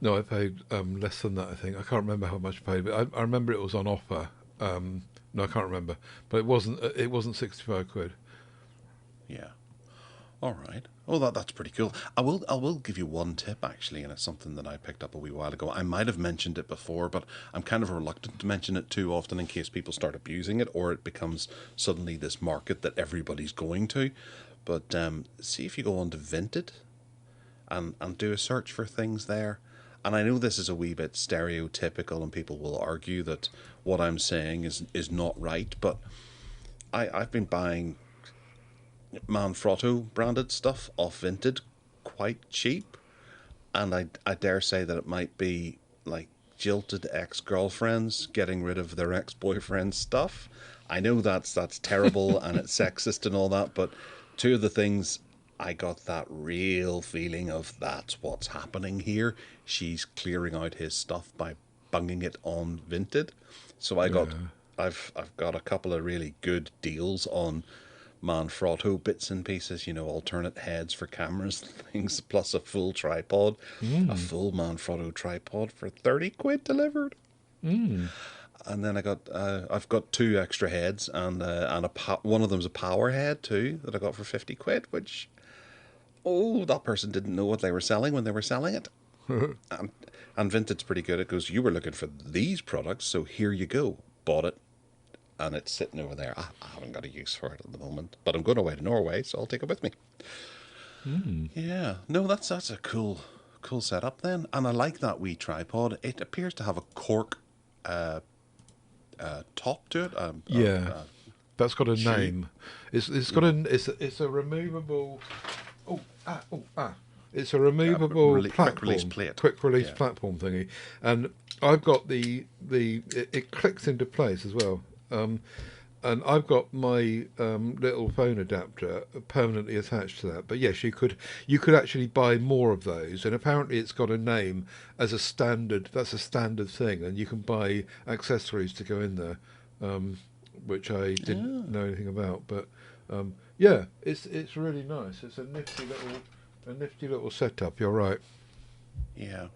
Speaker 2: No, I paid less than that, I think. I can't remember how much I paid, but I remember it was on offer. No, I can't remember, but it wasn't 65 quid.
Speaker 1: Yeah. All right. Oh, that's pretty cool. I will give you one tip, actually, and it's something that I picked up a wee while ago. I might have mentioned it before, but I'm kind of reluctant to mention it too often in case people start abusing it, or it becomes suddenly this market that everybody's going to. But see if you go on to Vinted and do a search for things there. And I know this is a wee bit stereotypical, and people will argue that what I'm saying is not right, but I've been buying Manfrotto branded stuff off Vinted quite cheap, and I dare say that it might be like jilted ex-girlfriends getting rid of their ex-boyfriend's stuff. I know that's terrible and it's sexist and all that, but two of the things I got that real feeling of that's what's happening here. She's clearing out his stuff by bunging it on Vinted. So I've got a couple of really good deals on Manfrotto bits and pieces, alternate heads for cameras and things, plus a full tripod, a full Manfrotto tripod for 30 quid delivered. And then I've got 2 extra heads, and one of them's a power head too that I got for 50 quid, which, that person didn't know what they were selling when they were selling it. And Vinted's pretty good. It goes, you were looking for these products, so here you go. Bought it, and it's sitting over there. I haven't got a use for it at the moment, but I'm going away to Norway, so I'll take it with me. Yeah, no, that's a cool setup then, and I like that wee tripod. It appears to have a cork top to it.
Speaker 2: That's got a name. It's got it's a removable. It's a removable platform, quick release platform thingy, and I've got it clicks into place as well. And I've got my little phone adapter permanently attached to that. But yes, you could actually buy more of those, and apparently it's got a name as a standard. That's a standard thing, and you can buy accessories to go in there, which I didn't know anything about. But it's really nice. It's a nifty little setup. You're right.
Speaker 1: Yeah.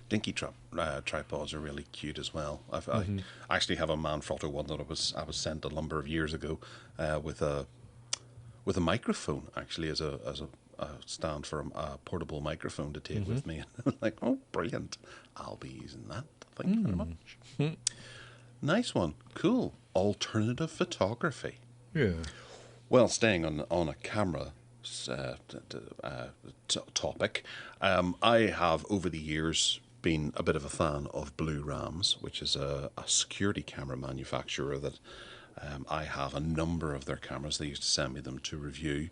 Speaker 1: Dinky tripods are really cute as well. I actually have a Manfrotto one that I was sent a number of years ago with a microphone, actually, as a stand for a portable microphone to take with me. Like, oh, brilliant! I'll be using that. Thank you very much. Nice one, cool. Alternative photography.
Speaker 2: Yeah.
Speaker 1: Well, staying on a camera topic, I have over the years been a bit of a fan of Blue Rams, which is a security camera manufacturer that I have a number of their cameras. They used to send me them to review.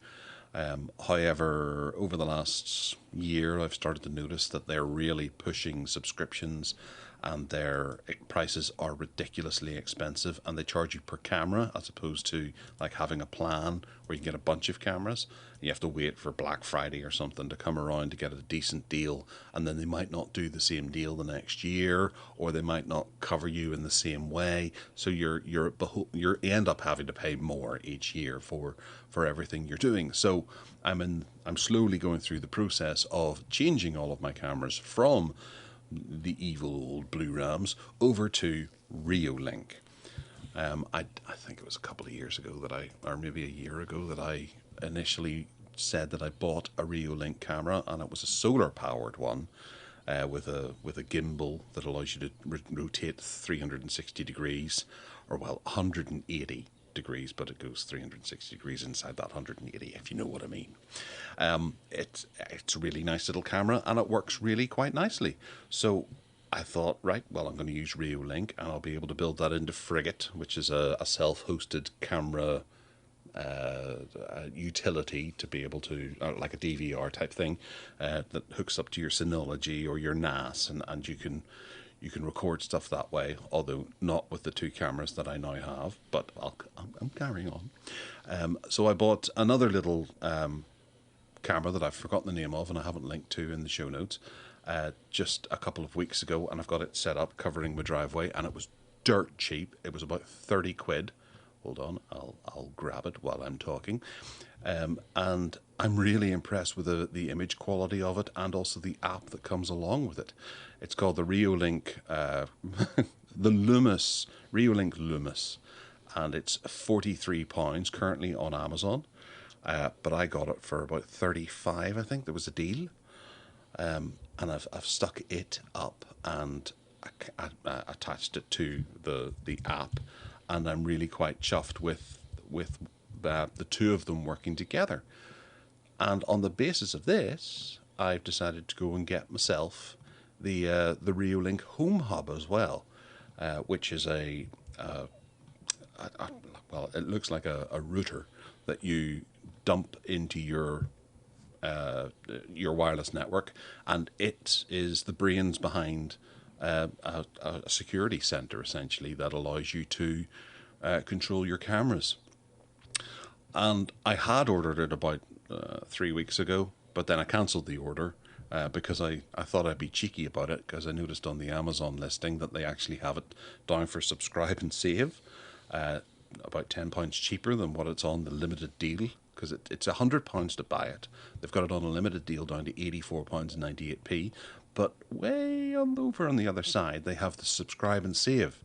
Speaker 1: However, over the last year, I've started to notice that they're really pushing subscriptions, and their prices are ridiculously expensive, and they charge you per camera as opposed to like having a plan where you can get a bunch of cameras. You have to wait for Black Friday or something to come around to get a decent deal, and then they might not do the same deal the next year, or they might not cover you in the same way. So you end up having to pay more each year for everything you're doing. So I'm slowly going through the process of changing all of my cameras from the evil old Blue Rams over to Reolink. I think it was a couple of years ago or maybe a year ago that I initially said that I bought a Reolink camera, and it was a solar powered one with a gimbal that allows you to rotate 360 degrees, or 180 degrees, but it goes 360 degrees inside that 180, if you know what I mean. It's a really nice little camera, and it works really quite nicely. So I thought, right, well, I'm going to use Reolink, and I'll be able to build that into Frigate, which is a self-hosted camera utility to be able to, like a DVR type thing, that hooks up to your Synology or your NAS, and you can record stuff that way, although not with the two cameras that I now have, but I'm carrying on. So I bought another little camera that I've forgotten the name of and I haven't linked to in the show notes just a couple of weeks ago, and I've got it set up covering my driveway, and it was dirt cheap. It was about 30 quid. Hold on, I'll grab it while I'm talking. And I'm really impressed with the image quality of it, and also the app that comes along with it. It's called the Reolink, the Loomis, Reolink Loomis, and it's £43 currently on Amazon. But I got it for about 35, I think. There was a deal. And I've stuck it up and attached it to the app, and I'm really quite chuffed with the two of them working together. And on the basis of this, I've decided to go and get myself the Reolink Home Hub as well, which is it looks like a router that you dump into your wireless network, and it is the brains behind a security center, essentially, that allows you to control your cameras. And I had ordered it about 3 weeks ago, but then I cancelled the order because I thought I'd be cheeky about it, because I noticed on the Amazon listing that they actually have it down for subscribe and save, about £10 cheaper than what it's on the limited deal, because it's £100 to buy it. They've got it on a limited deal down to £84.98, but way over on the other side they have the subscribe and save.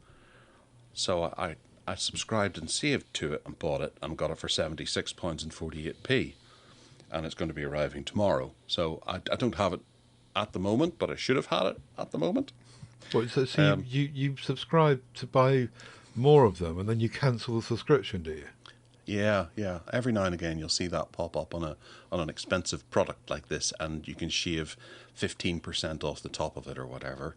Speaker 1: So I subscribed and saved to it and bought it and got it for £76.48, and it's going to be arriving tomorrow. So I don't have it at the moment, but I should have had it at the moment.
Speaker 2: Well, so you subscribe to buy more of them, and then you cancel the subscription, do you?
Speaker 1: Yeah. Every now and again, you'll see that pop up on an expensive product like this, and you can shave 15% off the top of it or whatever.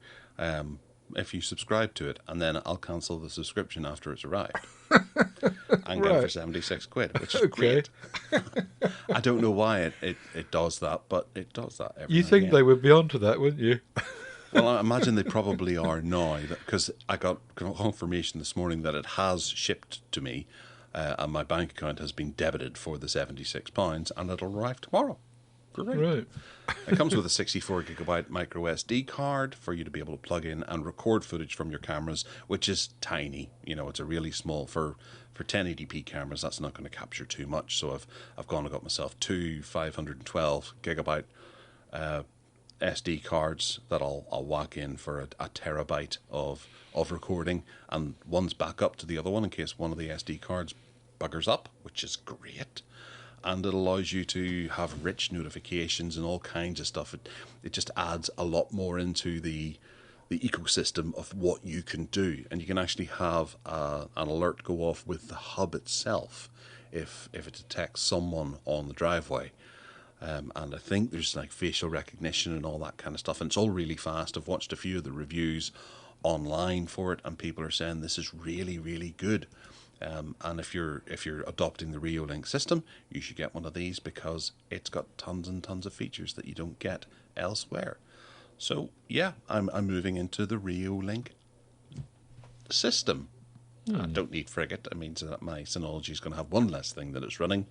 Speaker 1: If you subscribe to it, and then I'll cancel the subscription after it's arrived and get it for 76 quid, which is great. I don't know why it does that, but it does that every
Speaker 2: You
Speaker 1: now
Speaker 2: think
Speaker 1: and
Speaker 2: they
Speaker 1: again.
Speaker 2: would be onto that, wouldn't you?
Speaker 1: Well, I imagine they probably are now, because I got confirmation this morning that it has shipped to me, and my bank account has been debited for the £76, and it'll arrive tomorrow. Great.
Speaker 2: Right.
Speaker 1: It comes with a 64 gigabyte micro SD card for you to be able to plug in and record footage from your cameras, which is tiny. You know, it's a really small for 1080p cameras. That's not going to capture too much. So I've gone and got myself two 512 gigabyte SD cards that I'll whack in for a terabyte of recording, and one's back up to the other one in case one of the SD cards buggers up, which is great. And it allows you to have rich notifications and all kinds of stuff. It just adds a lot more into the ecosystem of what you can do. And you can actually have an alert go off with the hub itself if it detects someone on the driveway. And I think there's like facial recognition and all that kind of stuff. And it's all really fast. I've watched a few of the reviews online for it, and people are saying this is really, really good. And if you're adopting the Reolink system, you should get one of these, because it's got tons and tons of features that you don't get elsewhere. So yeah, I'm moving into the Reolink system. I don't need Frigate. I mean, so that my Synology is going to have one less thing that it's running,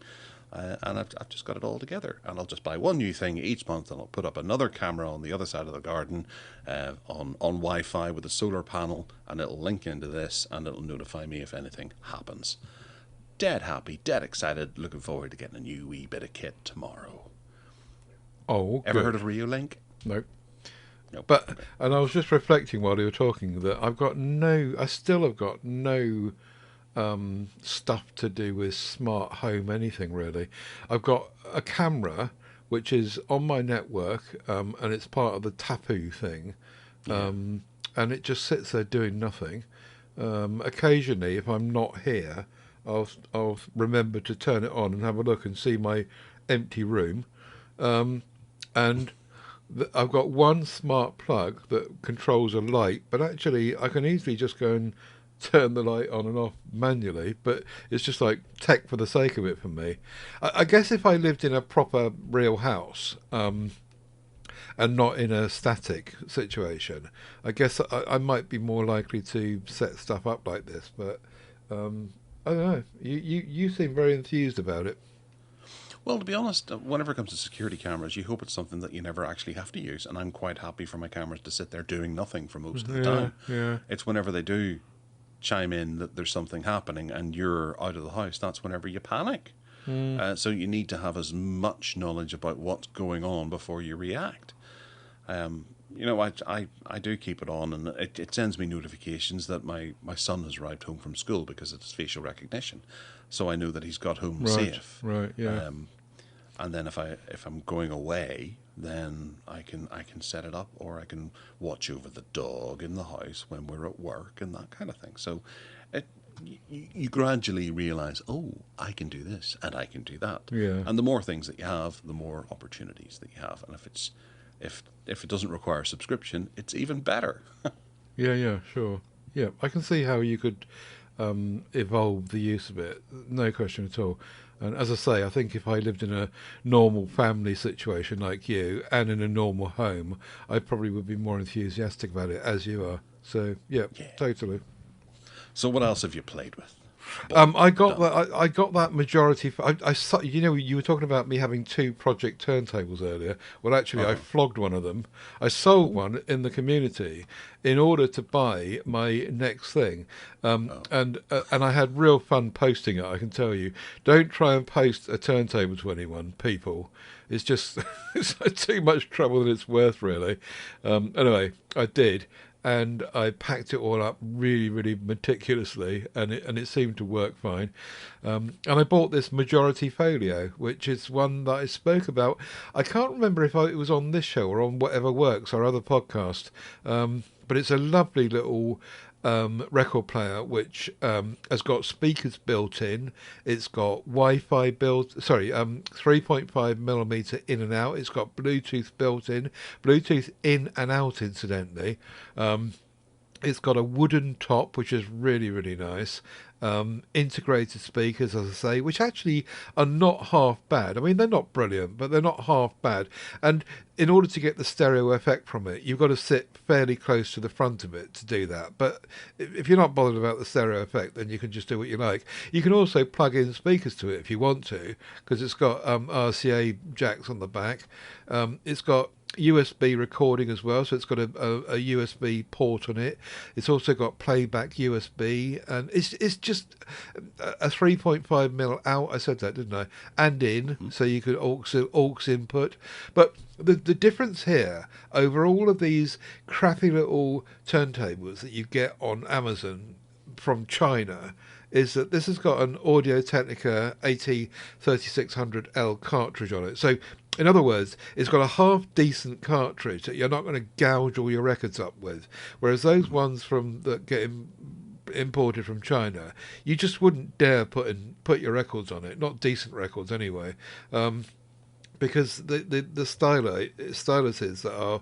Speaker 1: and I've just got it all together. And I'll just buy one new thing each month, and I'll put up another camera on the other side of the garden on Wi-Fi with a solar panel, and it'll link into this, and it'll notify me if anything happens. Dead happy, dead excited, looking forward to getting a new wee bit of kit tomorrow.
Speaker 2: Oh,
Speaker 1: Ever
Speaker 2: good.
Speaker 1: heard of Reolink?
Speaker 2: No.
Speaker 1: Nope.
Speaker 2: But
Speaker 1: Okay.
Speaker 2: and I was just reflecting while you were talking that I still have got no stuff to do with smart home anything really. I've got a camera which is on my network, and it's part of the Tapu thing, and it just sits there doing nothing. Occasionally, if I'm not here, I'll remember to turn it on and have a look and see my empty room, and I've got one smart plug that controls a light, but actually I can easily just go and turn the light on and off manually, but it's just like tech for the sake of it for me. I guess if I lived in a proper real house, and not in a static situation, I guess I might be more likely to set stuff up like this, but I don't know. You seem very enthused about it.
Speaker 1: Well, to be honest, whenever it comes to security cameras, you hope it's something that you never actually have to use. And I'm quite happy for my cameras to sit there doing nothing for most of the time.
Speaker 2: Yeah.
Speaker 1: It's whenever they do chime in that there's something happening and you're out of the house, that's whenever you panic. So you need to have as much knowledge about what's going on before you react. You know, I do keep it on, and it sends me notifications that my son has arrived home from school because it's facial recognition. So I know that he's got home safe.
Speaker 2: Right, yeah.
Speaker 1: And then if I'm going away, then I can set it up, or I can watch over the dog in the house when we're at work and that kind of thing. So you gradually realize, oh, I can do this and I can do that.
Speaker 2: Yeah.
Speaker 1: And the more things that you have, the more opportunities that you have. And if it doesn't require subscription, it's even better.
Speaker 2: Yeah, sure. Yeah, I can see how you could evolve the use of it. No question at all. And as I say, I think if I lived in a normal family situation like you and in a normal home, I probably would be more enthusiastic about it, as you are. So, yeah. Totally.
Speaker 1: So what else have you played with?
Speaker 2: I got that. I got that majority. You know, you were talking about me having two Pro-ject turntables earlier. Well, actually, I flogged one of them. I sold one in the community in order to buy my next thing, and I had real fun posting it. I can tell you. Don't try and post a turntable to anyone, people. It's just it's too much trouble than it's worth, really. Anyway, I did, and I packed it all up really, really meticulously, and it seemed to work fine. And I bought this Majority Folio, which is one that I spoke about. I can't remember if it was on this show or on Whatever Works, our other podcast, but it's a lovely little record player which has got speakers built in. It's got Wi-Fi built, 3.5 millimeter in and out. It's got Bluetooth built in, Bluetooth in and out, incidentally. It's got a wooden top, which is really, really nice. Integrated speakers, as I say, which actually are not half bad. I mean, they're not brilliant, but they're not half bad. And in order to get the stereo effect from it, you've got to sit fairly close to the front of it to do that. But if you're not bothered about the stereo effect, then you can just do what you like. You can also plug in speakers to it if you want to, because it's got RCA jacks on the back. It's got USB recording as well, so it's got a USB port on it. It's also got playback USB, and it's just a 3.5 mil out. I said that, didn't I? And in, so you could aux input. But the difference here over all of these crappy little turntables that you get on Amazon from China is that this has got an Audio-Technica AT3600L cartridge on it. So, in other words, it's got a half-decent cartridge that you're not going to gouge all your records up with. Whereas those ones that get imported from China, you just wouldn't dare put your records on it. Not decent records, anyway. Because the styluses that are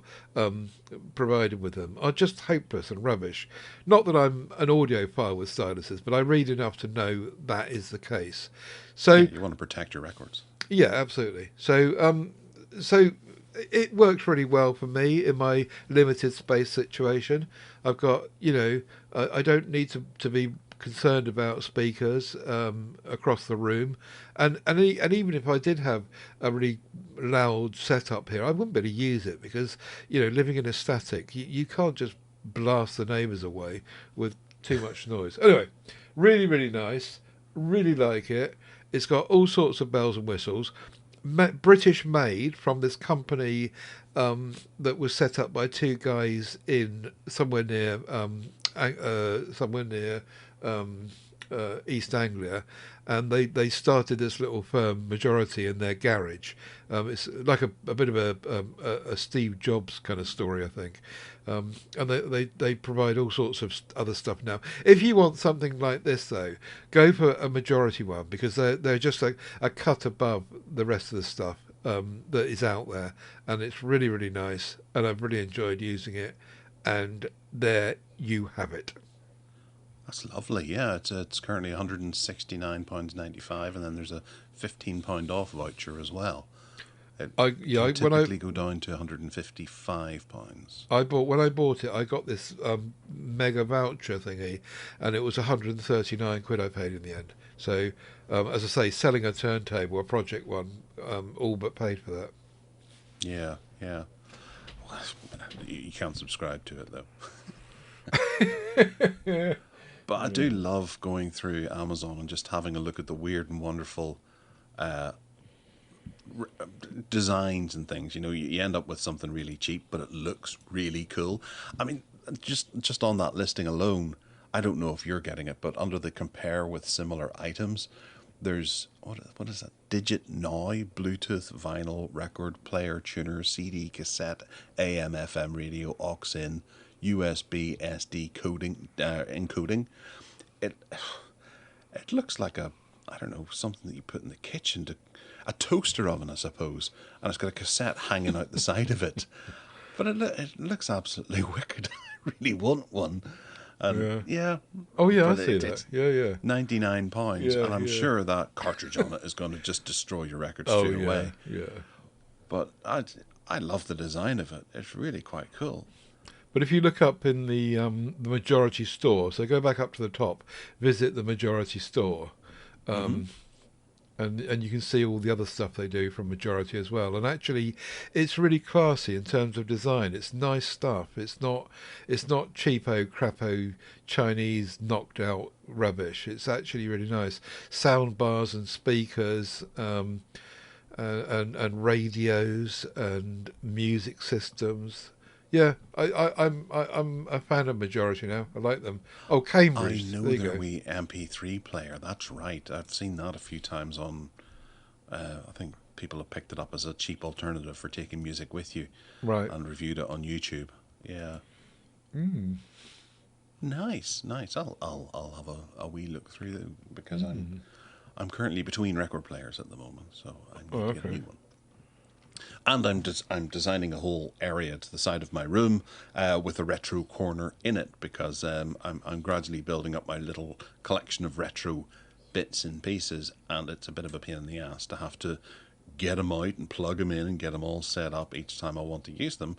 Speaker 2: provided with them are just hopeless and rubbish. Not that I'm an audiophile with styluses, but I read enough to know that is the case. So
Speaker 1: you want to protect your records.
Speaker 2: Yeah, absolutely. So it works really well for me in my limited space situation. I've got, I don't need to be concerned about speakers across the room, and even if I did have a really loud setup here, I wouldn't be able to use it because living in a static, you can't just blast the neighbours away with too much noise. Anyway, really, really nice. Really like it. It's got all sorts of bells and whistles. British made from this company that was set up by two guys in somewhere near East Anglia, and they started this little firm, Majority, in their garage. It's like a bit of a Steve Jobs kind of story, I think. And they provide all sorts of other stuff now. If you want something like this, though, go for a Majority one, because they're just a cut above the rest of the stuff that is out there, and it's really, really nice, and I've really enjoyed using it. And there you have it.
Speaker 1: That's lovely. Yeah, it's currently £169.95, and then there's a £15 off voucher as well. Typically go down to £155.
Speaker 2: When I bought it, I got this mega voucher thingy, and it was 139 quid I paid in the end. So, as I say, selling a turntable, a Project one, all but paid for that.
Speaker 1: Yeah. Well, you can't subscribe to it though. But I do love going through Amazon and just having a look at the weird and wonderful designs and things. You end up with something really cheap, but it looks really cool. I mean, just on that listing alone, I don't know if you're getting it, but under the compare with similar items, there's what is that? Digit Now Bluetooth vinyl record player tuner, CD cassette, AM FM radio, aux in, USB SD encoding. It looks like something that you put in the kitchen, a toaster oven, I suppose, and it's got a cassette hanging out the side of it. But it looks absolutely wicked. I really want one. Yeah.
Speaker 2: Oh yeah, I see that. Yeah.
Speaker 1: £99, and I'm sure that cartridge on it is going to just destroy your record straight away.
Speaker 2: Yeah.
Speaker 1: But I love the design of it. It's really quite cool.
Speaker 2: But if you look up in the Majority store, so go back up to the top, visit the Majority store, and you can see all the other stuff they do from Majority as well. And actually, it's really classy in terms of design. It's nice stuff. It's not cheapo, crapo, Chinese knocked out rubbish. It's actually really nice. Sound bars and speakers, and radios and music systems. Yeah, I'm a fan of Majority now. I like them. Oh,
Speaker 1: I
Speaker 2: Cambridge.
Speaker 1: know
Speaker 2: There you
Speaker 1: their
Speaker 2: go.
Speaker 1: wee MP3 player. That's right. I've seen that a few times on. I think people have picked it up as a cheap alternative for taking music with you,
Speaker 2: Right.
Speaker 1: and reviewed it on YouTube. Yeah,
Speaker 2: Mm.
Speaker 1: nice, nice. I'll have a wee look through them because
Speaker 2: Mm.
Speaker 1: I'm currently between record players at the moment, so I
Speaker 2: Oh,
Speaker 1: need to get a
Speaker 2: okay.
Speaker 1: new one. And I'm designing a whole area to the side of my room with a retro corner in it because I'm gradually building up my little collection of retro bits and pieces, and it's a bit of a pain in the ass to have to get them out and plug them in and get them all set up each time I want to use them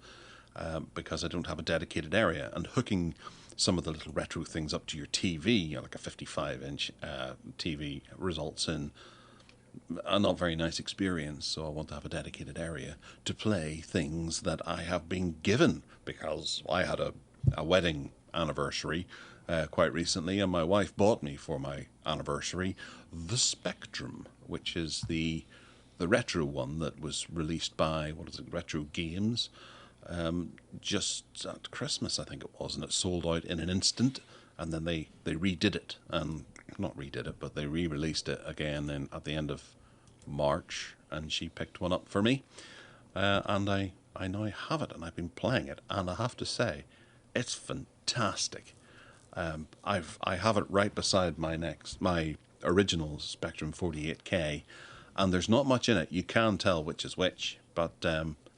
Speaker 1: because I don't have a dedicated area. And hooking some of the little retro things up to your TV, like a 55-inch TV, results in a not very nice experience, so I want to have a dedicated area to play things that I have been given because I had a wedding anniversary quite recently, and my wife bought me for my anniversary the Spectrum, which is the retro one that was released by Retro Games just at Christmas, I think it was, and it sold out in an instant, and then they redid it and not redid it, but they re-released it again at the end of March, and she picked one up for me, and I now have it, and I've been playing it, and I have to say, it's fantastic. I have it right beside my original Spectrum 48K, and there's not much in it. You can tell which is which, but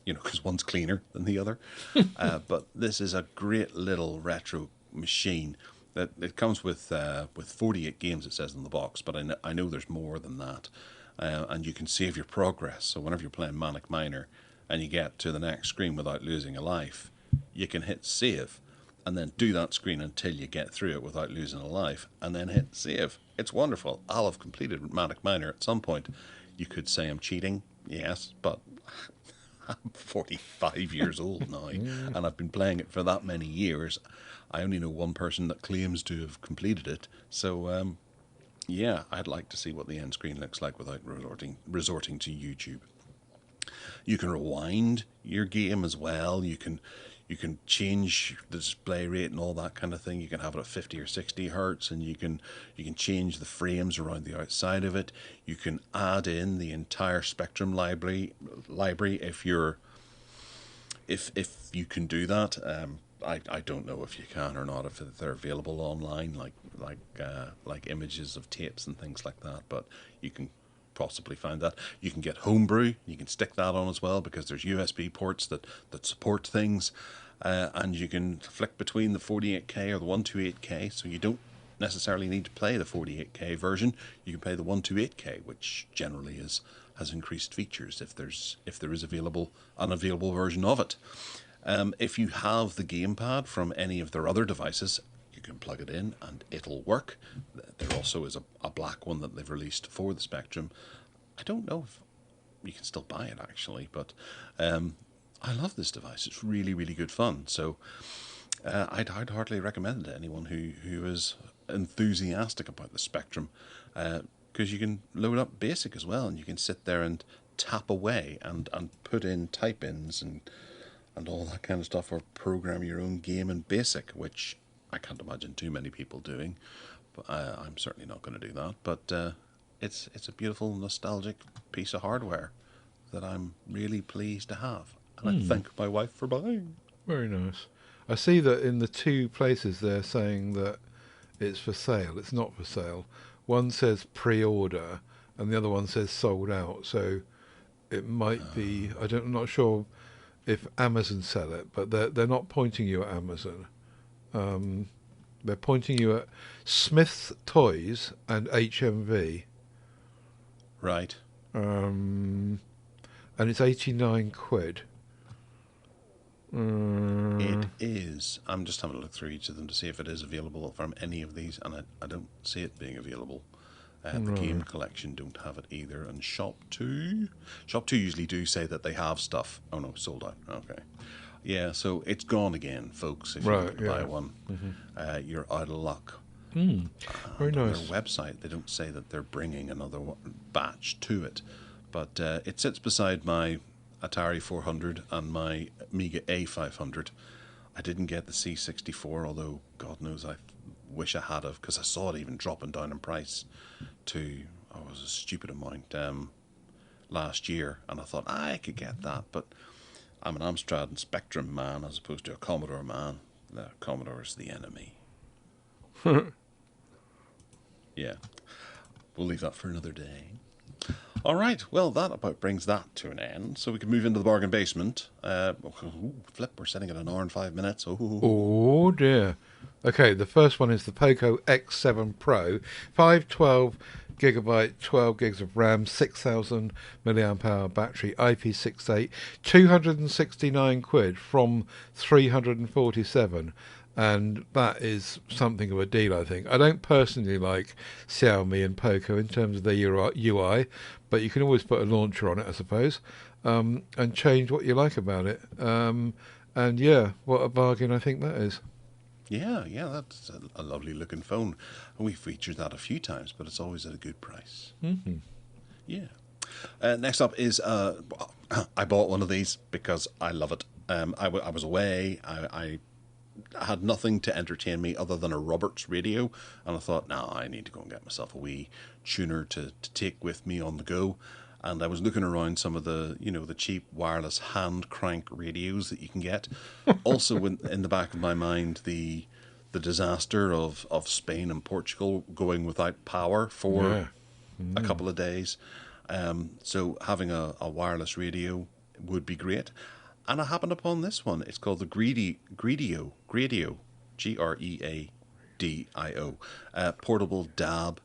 Speaker 1: because one's cleaner than the other. But this is a great little retro machine. That it comes with 48 games, it says in the box, but I know there's more than that, and you can save your progress. So whenever you're playing Manic Miner and you get to the next screen without losing a life, you can hit save, and then do that screen until you get through it without losing a life, and then hit save. It's wonderful. I'll have completed Manic Miner at some point. You could say I'm cheating, yes, but I'm 45 years old now, and I've been playing it for that many years. I only know one person that claims to have completed it, so yeah, I'd like to see what the end screen looks like without resorting to YouTube. You can rewind your game as well. You can change the display rate and all that kind of thing. You can have it at 50 or 60 hertz, and you can change the frames around the outside of it. You can add in the entire Spectrum library if you can do that. I don't know if you can or not, if they're available online, like images of tapes and things like that. But you can possibly find that. You can get Homebrew. You can stick that on as well because there's USB ports that support things, and you can flick between the 48K or the 128K. So you don't necessarily need to play the 48K version. You can play the 128K, which generally has increased features if there is an available version of it. If you have the gamepad from any of their other devices, you can plug it in and it'll work. There also is a black one that they've released for the Spectrum. I don't know if you can still buy it actually, but I love this device. It's really, really good fun. So I'd heartily recommend it to anyone who is enthusiastic about the Spectrum, because you can load up BASIC as well, and you can sit there and tap away and put in type-ins and all that kind of stuff, or program your own game in BASIC, which I can't imagine too many people doing, but I'm certainly not going to do that. But it's a beautiful, nostalgic piece of hardware that I'm really pleased to have, and I thank my wife for buying.
Speaker 2: Very nice. I see that in the two places they're saying that it's for sale. It's not for sale. One says pre-order, and the other one says sold out. So it might be. I'm not sure if Amazon sell it, but they're not pointing you at Amazon. They're pointing you at Smith's Toys and HMV.
Speaker 1: Right.
Speaker 2: And it's 89 quid.
Speaker 1: It is. I'm just having a look through each of them to see if it is available from any of these, and I don't see it being available. The game collection don't have it either, and Shop 2 usually do say that they have stuff. Oh no, sold out. Okay. Yeah, so it's gone again, folks. If you want to buy one, you're out of luck.
Speaker 2: Very nice.
Speaker 1: On their website, they don't say that they're bringing another batch to it, but it sits beside my Atari 400 and my Amiga A500. I didn't get the C64, although God knows I wish I had have, because I saw it even dropping down in price to, oh, it was a stupid amount last year, and I thought I could get that, but I'm an Amstrad and Spectrum man as opposed to a Commodore man. The Commodore is the enemy. Yeah, we'll leave that for another day. All right, well, that about brings that to an end, so we can move into the bargain basement. Flip, we're sitting at an hour and 5 minutes.
Speaker 2: Oh dear. Okay, the first one is the Poco X7 Pro, 512 gigabyte, 12 gigs of RAM, 6,000 milliamp hour battery, IP68, 269 quid from 347. And that is something of a deal, I think. I don't personally like Xiaomi and Poco in terms of their UI, but you can always put a launcher on it, I suppose, and change what you like about it. And yeah, what a bargain I think that is.
Speaker 1: Yeah, that's a lovely looking phone. And we featured that a few times, but it's always at a good price.
Speaker 2: Mm-hmm.
Speaker 1: Yeah. Next up is, I bought one of these because I love it. I was away. I had nothing to entertain me other than a Roberts radio, and I thought, no, I need to go and get myself a wee tuner to take with me on the go. And I was looking around some of the, the cheap wireless hand crank radios that you can get. Also, in the back of my mind, the disaster of Spain and Portugal going without power for a couple of days. So having a wireless radio would be great. And I happened upon this one. It's called the Greadio, Greadio, portable DAB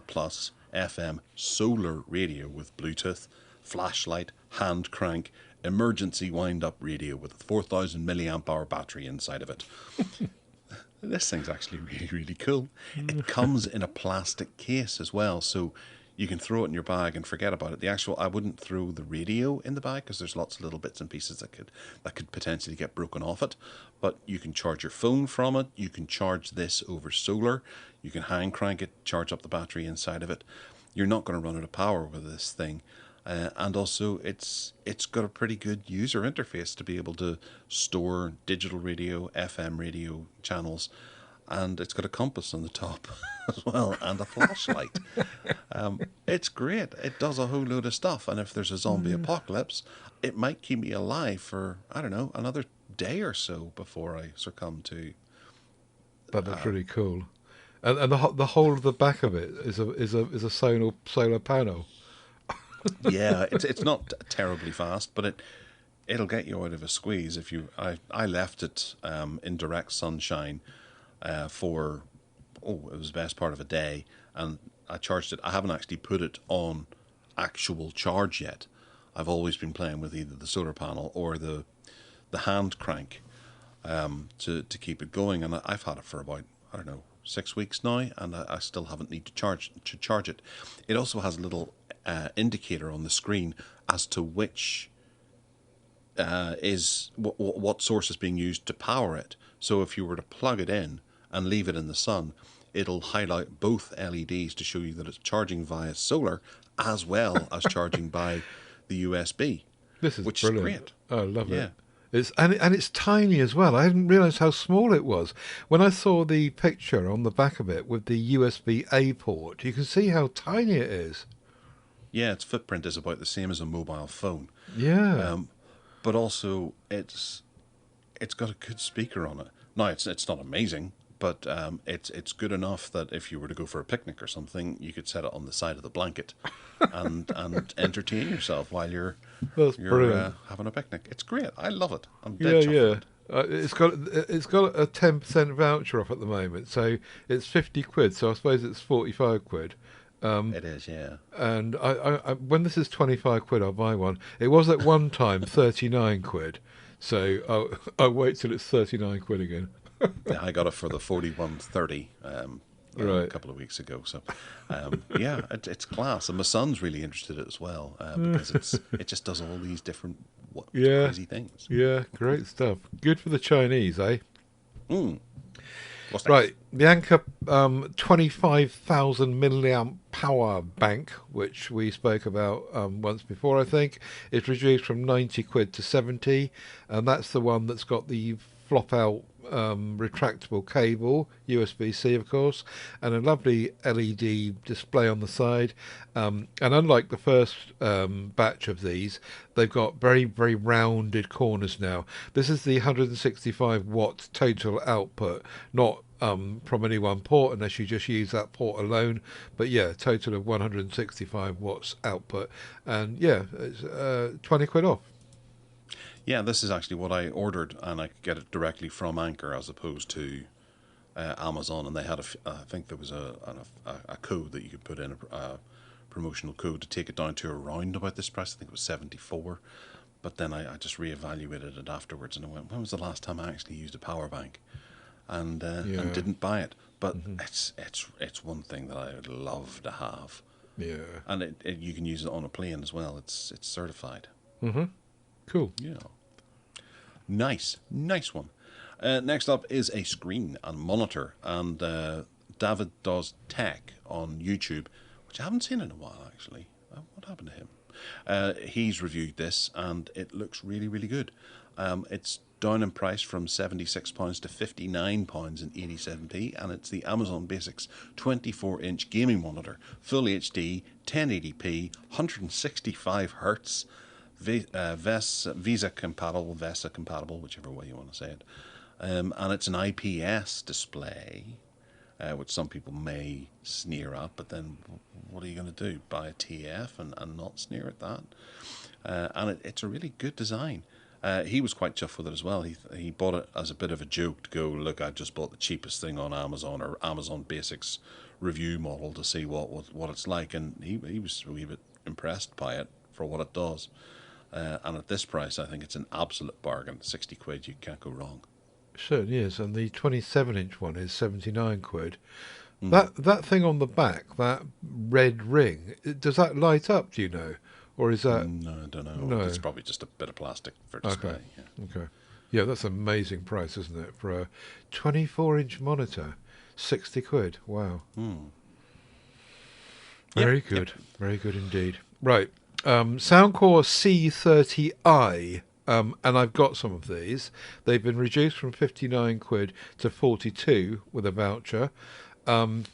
Speaker 1: Plus FM solar radio with Bluetooth, flashlight, hand crank, emergency wind-up radio with a 4,000 milliamp hour battery inside of it. This thing's actually really, really cool. It comes in a plastic case as well, so you can throw it in your bag and forget about it. I wouldn't throw the radio in the bag because there's lots of little bits and pieces that could potentially get broken off it. But you can charge your phone from it. You can charge this over solar. You can hand crank it, charge up the battery inside of it. You're not going to run out of power with this thing. And also, it's got a pretty good user interface to be able to store digital radio, FM radio channels. And it's got a compass on the top as well, and a flashlight. It's great. It does a whole load of stuff. And if there's a zombie apocalypse, it might keep me alive for, I don't know, another day or so before I succumb to.
Speaker 2: That's really cool. And the whole of the back of it is a solar panel.
Speaker 1: Yeah, it's not terribly fast, but it'll get you out of a squeeze. I left it in direct sunshine. It was the best part of a day, and I charged it. I haven't actually put it on actual charge yet. I've always been playing with either the solar panel or the hand crank to keep it going, and I've had it for about, I don't know, 6 weeks now, and I still haven't need to charge it. It also has a little indicator on the screen as to which what source is being used to power it. So if you were to plug it in and leave it in the sun, it'll highlight both LEDs to show you that it's charging via solar as well as charging by the USB.
Speaker 2: This is
Speaker 1: which
Speaker 2: brilliant.
Speaker 1: Is great.
Speaker 2: I love it. It's tiny as well. I didn't realise how small it was. When I saw the picture on the back of it with the USB-A port, you can see how tiny it is.
Speaker 1: Yeah, its footprint is about the same as a mobile phone.
Speaker 2: Yeah.
Speaker 1: But also it's got a good speaker on it. Now it's not amazing, but it's good enough that if you were to go for a picnic or something, you could set it on the side of the blanket and entertain yourself while you're having a picnic. It's great. I love it. I'm dead chuffed.
Speaker 2: It's got a 10% voucher off at the moment, so it's 50 quid. So I suppose it's 45 quid.
Speaker 1: It is, yeah.
Speaker 2: And I when this is 25 quid, I'll buy one. It was at one time 39 quid, so I'll wait till it's 39 quid again.
Speaker 1: Yeah, I got it for the 41.30 a couple of weeks ago. So, yeah, it's class. And my son's really interested in it as well because it just does all these different crazy things.
Speaker 2: Yeah, great stuff. Good for the Chinese, eh?
Speaker 1: What's next?
Speaker 2: Right, the Anker 25,000 milliamp power bank, which we spoke about once before, I think, is reduced from 90 quid to 70, and that's the one that's got the flop out retractable cable, USB-C of course, and a lovely LED display on the side. And unlike the first batch of these, they've got very, very rounded corners now. This is the 165 watt total output, not from any one port unless you just use that port alone, but yeah, total of 165 watts output, and yeah, it's 20 quid off.
Speaker 1: Yeah, this is actually what I ordered, and I could get it directly from Anker as opposed to Amazon. And they had I think there was a code that you could put in, a promotional code to take it down to around about this price. I think it was 74. But then I just reevaluated it afterwards, and I went, when was the last time I actually used a power bank? And didn't buy it. But it's one thing that I would love to have.
Speaker 2: Yeah,
Speaker 1: and you can use it on a plane as well. It's certified.
Speaker 2: Cool.
Speaker 1: Yeah. Nice one. Next up is a screen and monitor, and David Does Tech on YouTube, which I haven't seen in a while actually. What happened to him? He's reviewed this, and it looks really, really good. It's down in price from £76 to £59.87, and it's the Amazon Basics 24-inch gaming monitor, full HD, 1080p, 165 hertz. VESA compatible, whichever way you want to say it, and it's an IPS display, which some people may sneer at, but then what are you going to do? Buy a TF and not sneer at that? And it's a really good design. He was quite chuffed with it as well. He bought it as a bit of a joke to go, look, I just bought the cheapest thing on Amazon, or Amazon Basics review model, to see what it's like, and he was a wee bit impressed by it for what it does. And at this price, I think it's an absolute bargain. 60 quid, you can't go wrong.
Speaker 2: Certainly is, and the 27-inch one is 79 quid. That thing on the back, that red ring, does that light up, do you know? Or is that...
Speaker 1: No, I don't know.
Speaker 2: No.
Speaker 1: It's probably just a bit of plastic for display.
Speaker 2: Okay.
Speaker 1: Yeah.
Speaker 2: Okay. Yeah, that's an amazing price, isn't it? For a 24-inch monitor, 60 quid. Wow. Very good. Very good indeed. Right. Soundcore C30i, and I've got some of these. They've been reduced from 59 quid to 42 with a voucher. And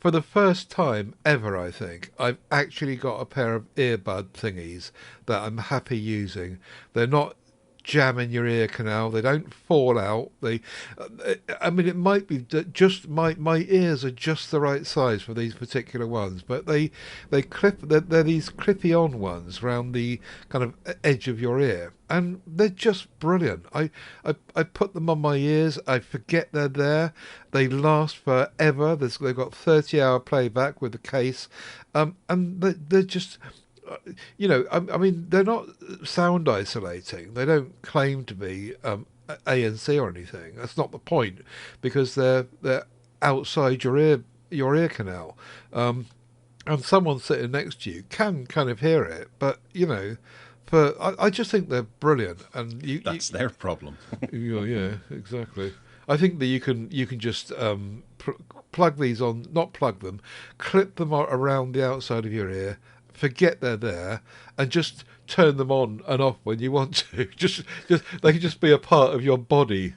Speaker 2: for the first time ever, I think, I've actually got a pair of earbud thingies that I'm happy using. They're not jam in your ear canal. They don't fall out. I mean, it might be just my ears are just the right size for these particular ones, but they clip. They're these clippy-on ones around the kind of edge of your ear, and they're just brilliant. I put them on my ears. I forget they're there. They last forever. They've got 30-hour playback with the case, and they're just. You know, I mean, they're not sound isolating. They don't claim to be ANC or anything. That's not the point, because they're outside your ear canal, and someone sitting next to you can kind of hear it. But you know, I just think they're brilliant, and
Speaker 1: that's their problem.
Speaker 2: Yeah, exactly. I think that you can just plug these on, not plug them, clip them around the outside of your ear. Forget they're there, and just turn them on and off when you want to. Just they can just be a part of your body.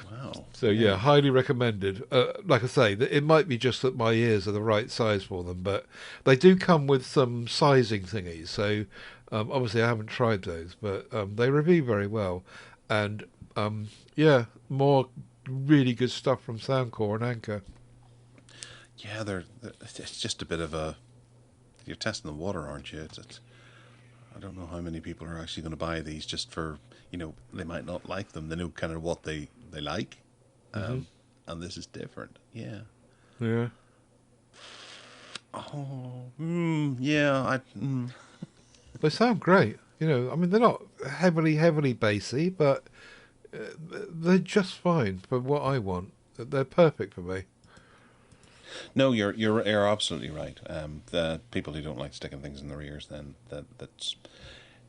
Speaker 1: Wow.
Speaker 2: So yeah, highly recommended. Like I say, it might be just that my ears are the right size for them, but they do come with some sizing thingies. So obviously I haven't tried those, but they review very well. And yeah, more really good stuff from Soundcore and Anker.
Speaker 1: Yeah, it's just a bit of a... You're testing the water, aren't you? I don't know how many people are actually going to buy these just for, you know, they might not like them. They know kind of what they like. And this is different. Yeah.
Speaker 2: Yeah.
Speaker 1: Oh, yeah.
Speaker 2: They sound great. You know, I mean, they're not heavily bassy, but they're just fine for what I want. They're perfect for me.
Speaker 1: No, you're absolutely right. The people who don't like sticking things in their ears, then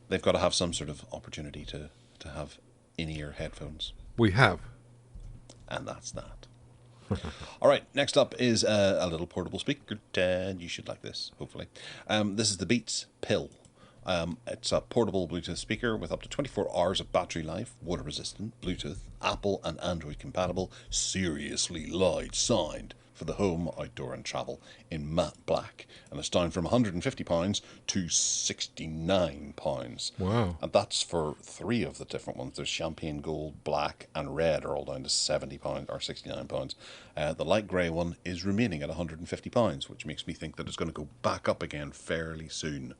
Speaker 1: they've got to have some sort of opportunity to have in-ear headphones.
Speaker 2: We have.
Speaker 1: And that's that. All right, next up is a little portable speaker, Ted. You should like this, hopefully. This is the Beats Pill. It's a portable Bluetooth speaker with up to 24 hours of battery life, water resistant, Bluetooth, Apple and Android compatible, seriously light signed for the home, outdoor and travel in matte black. And it's down from £150 to £69.
Speaker 2: Wow.
Speaker 1: And that's for 3 of the different ones. There's champagne, gold, black and red are all down to £70 or £69. The light grey one is remaining at £150, which makes me think that it's going to go back up again fairly soon.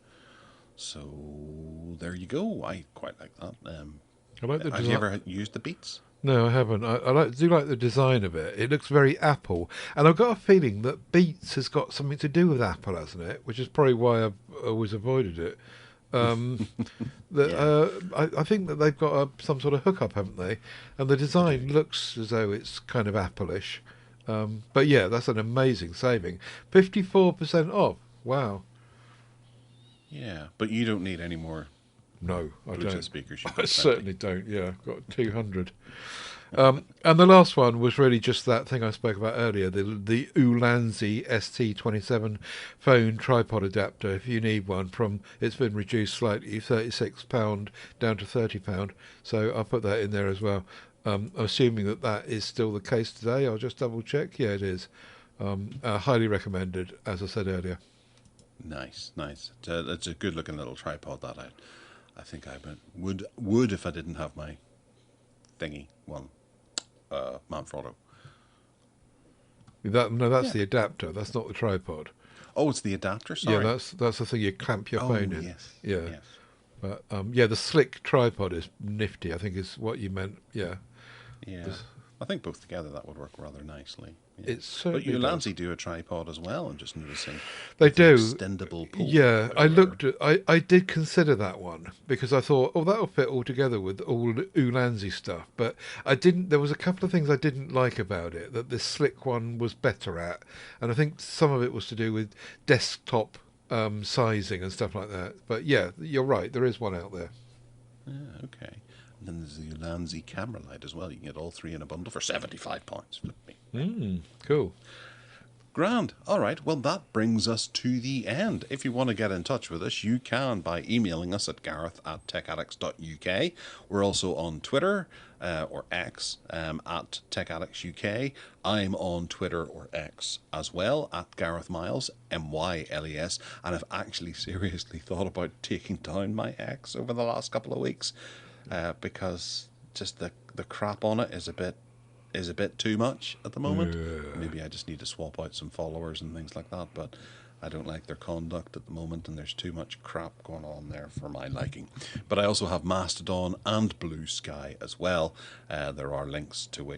Speaker 1: So there you go. I quite like that.
Speaker 2: I like the
Speaker 1: have you ever used the Beats?
Speaker 2: No, I haven't. I do like the design of it. It looks very Apple. And I've got a feeling that Beats has got something to do with Apple, hasn't it? Which is probably why I've always avoided it. I think that they've got some sort of hookup, haven't they? And the design looks as though it's kind of Apple-ish. But yeah, that's an amazing saving. 54% off. Wow.
Speaker 1: Yeah, but you don't need any more
Speaker 2: No, I
Speaker 1: Bluetooth
Speaker 2: don't.
Speaker 1: speakers.
Speaker 2: I certainly don't, yeah. I've got 200. And the last one was really just that thing I spoke about earlier, the Ulanzi ST27 phone tripod adapter. If you need one, it's been reduced slightly, £36 down to £30. So I'll put that in there as well. Assuming that is still the case today, I'll just double check. Yeah, it is. Highly recommended, as I said earlier.
Speaker 1: Nice. It's a good looking little tripod that I think I would if I didn't have my thingy one, Manfrotto.
Speaker 2: That's the adapter. That's not the tripod.
Speaker 1: Oh, it's the adapter. Sorry.
Speaker 2: Yeah, that's the thing you clamp your phone in.
Speaker 1: Yes.
Speaker 2: Yeah.
Speaker 1: Yes.
Speaker 2: But the slick tripod is nifty. I think is what you meant. Yeah.
Speaker 1: Yeah. I think both together that would work rather nicely. Yeah.
Speaker 2: It certainly
Speaker 1: But Ulanzi
Speaker 2: does.
Speaker 1: do a tripod as well. I'm just noticing.
Speaker 2: They do.
Speaker 1: Extendable pull.
Speaker 2: Yeah, I looked at. I did consider that one because I thought, that'll fit all together with all the Ulanzi stuff. But I didn't. There was a couple of things I didn't like about it that this slick one was better at, and I think some of it was to do with desktop sizing and stuff like that. But yeah, you're right. There is one out there.
Speaker 1: Yeah, okay. And then there's the Ulanzi camera light as well. You can get all 3 in a bundle for £75.
Speaker 2: Cool.
Speaker 1: Grand. All right. Well, that brings us to the end. If you want to get in touch with us, you can by emailing us at gareth@techaddicts.uk. We're also on Twitter or X at techaddictsuk. I'm on Twitter or X as well at Gareth Miles, MYLES. And I've actually seriously thought about taking down my X over the last couple of weeks because just the crap on it is a bit too much at the moment.
Speaker 2: Yeah.
Speaker 1: Maybe I just need to swap out some followers and things like that, but I don't like their conduct at the moment, and there's too much crap going on there for my liking. But I also have Mastodon and Blue Sky as well. There are links to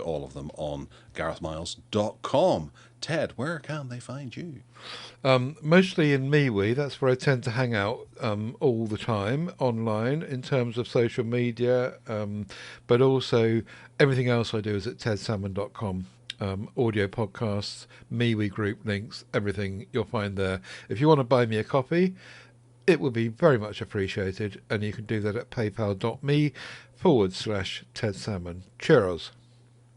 Speaker 1: all of them on garethmiles.com. Ted, where can they find you?
Speaker 2: Mostly in MeWe. That's where I tend to hang out all the time online in terms of social media, but also everything else I do is at tedsalmon.com. Audio podcasts, MeWe Group links, everything you'll find there. If you want to buy me a copy, it would be very much appreciated, and you can do that at paypal.me/tedsalmon. Cheers.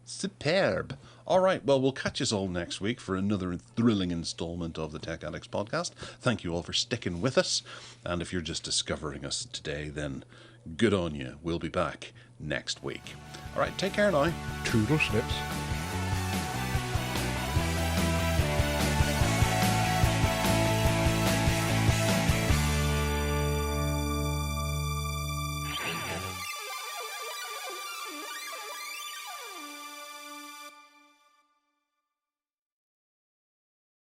Speaker 1: Superb. All right, well, we'll catch us all next week for another thrilling installment of the Tech Addicts Podcast. Thank you all for sticking with us. And if you're just discovering us today, then good on you. We'll be back next week. All right, take care now.
Speaker 2: Toodle snips.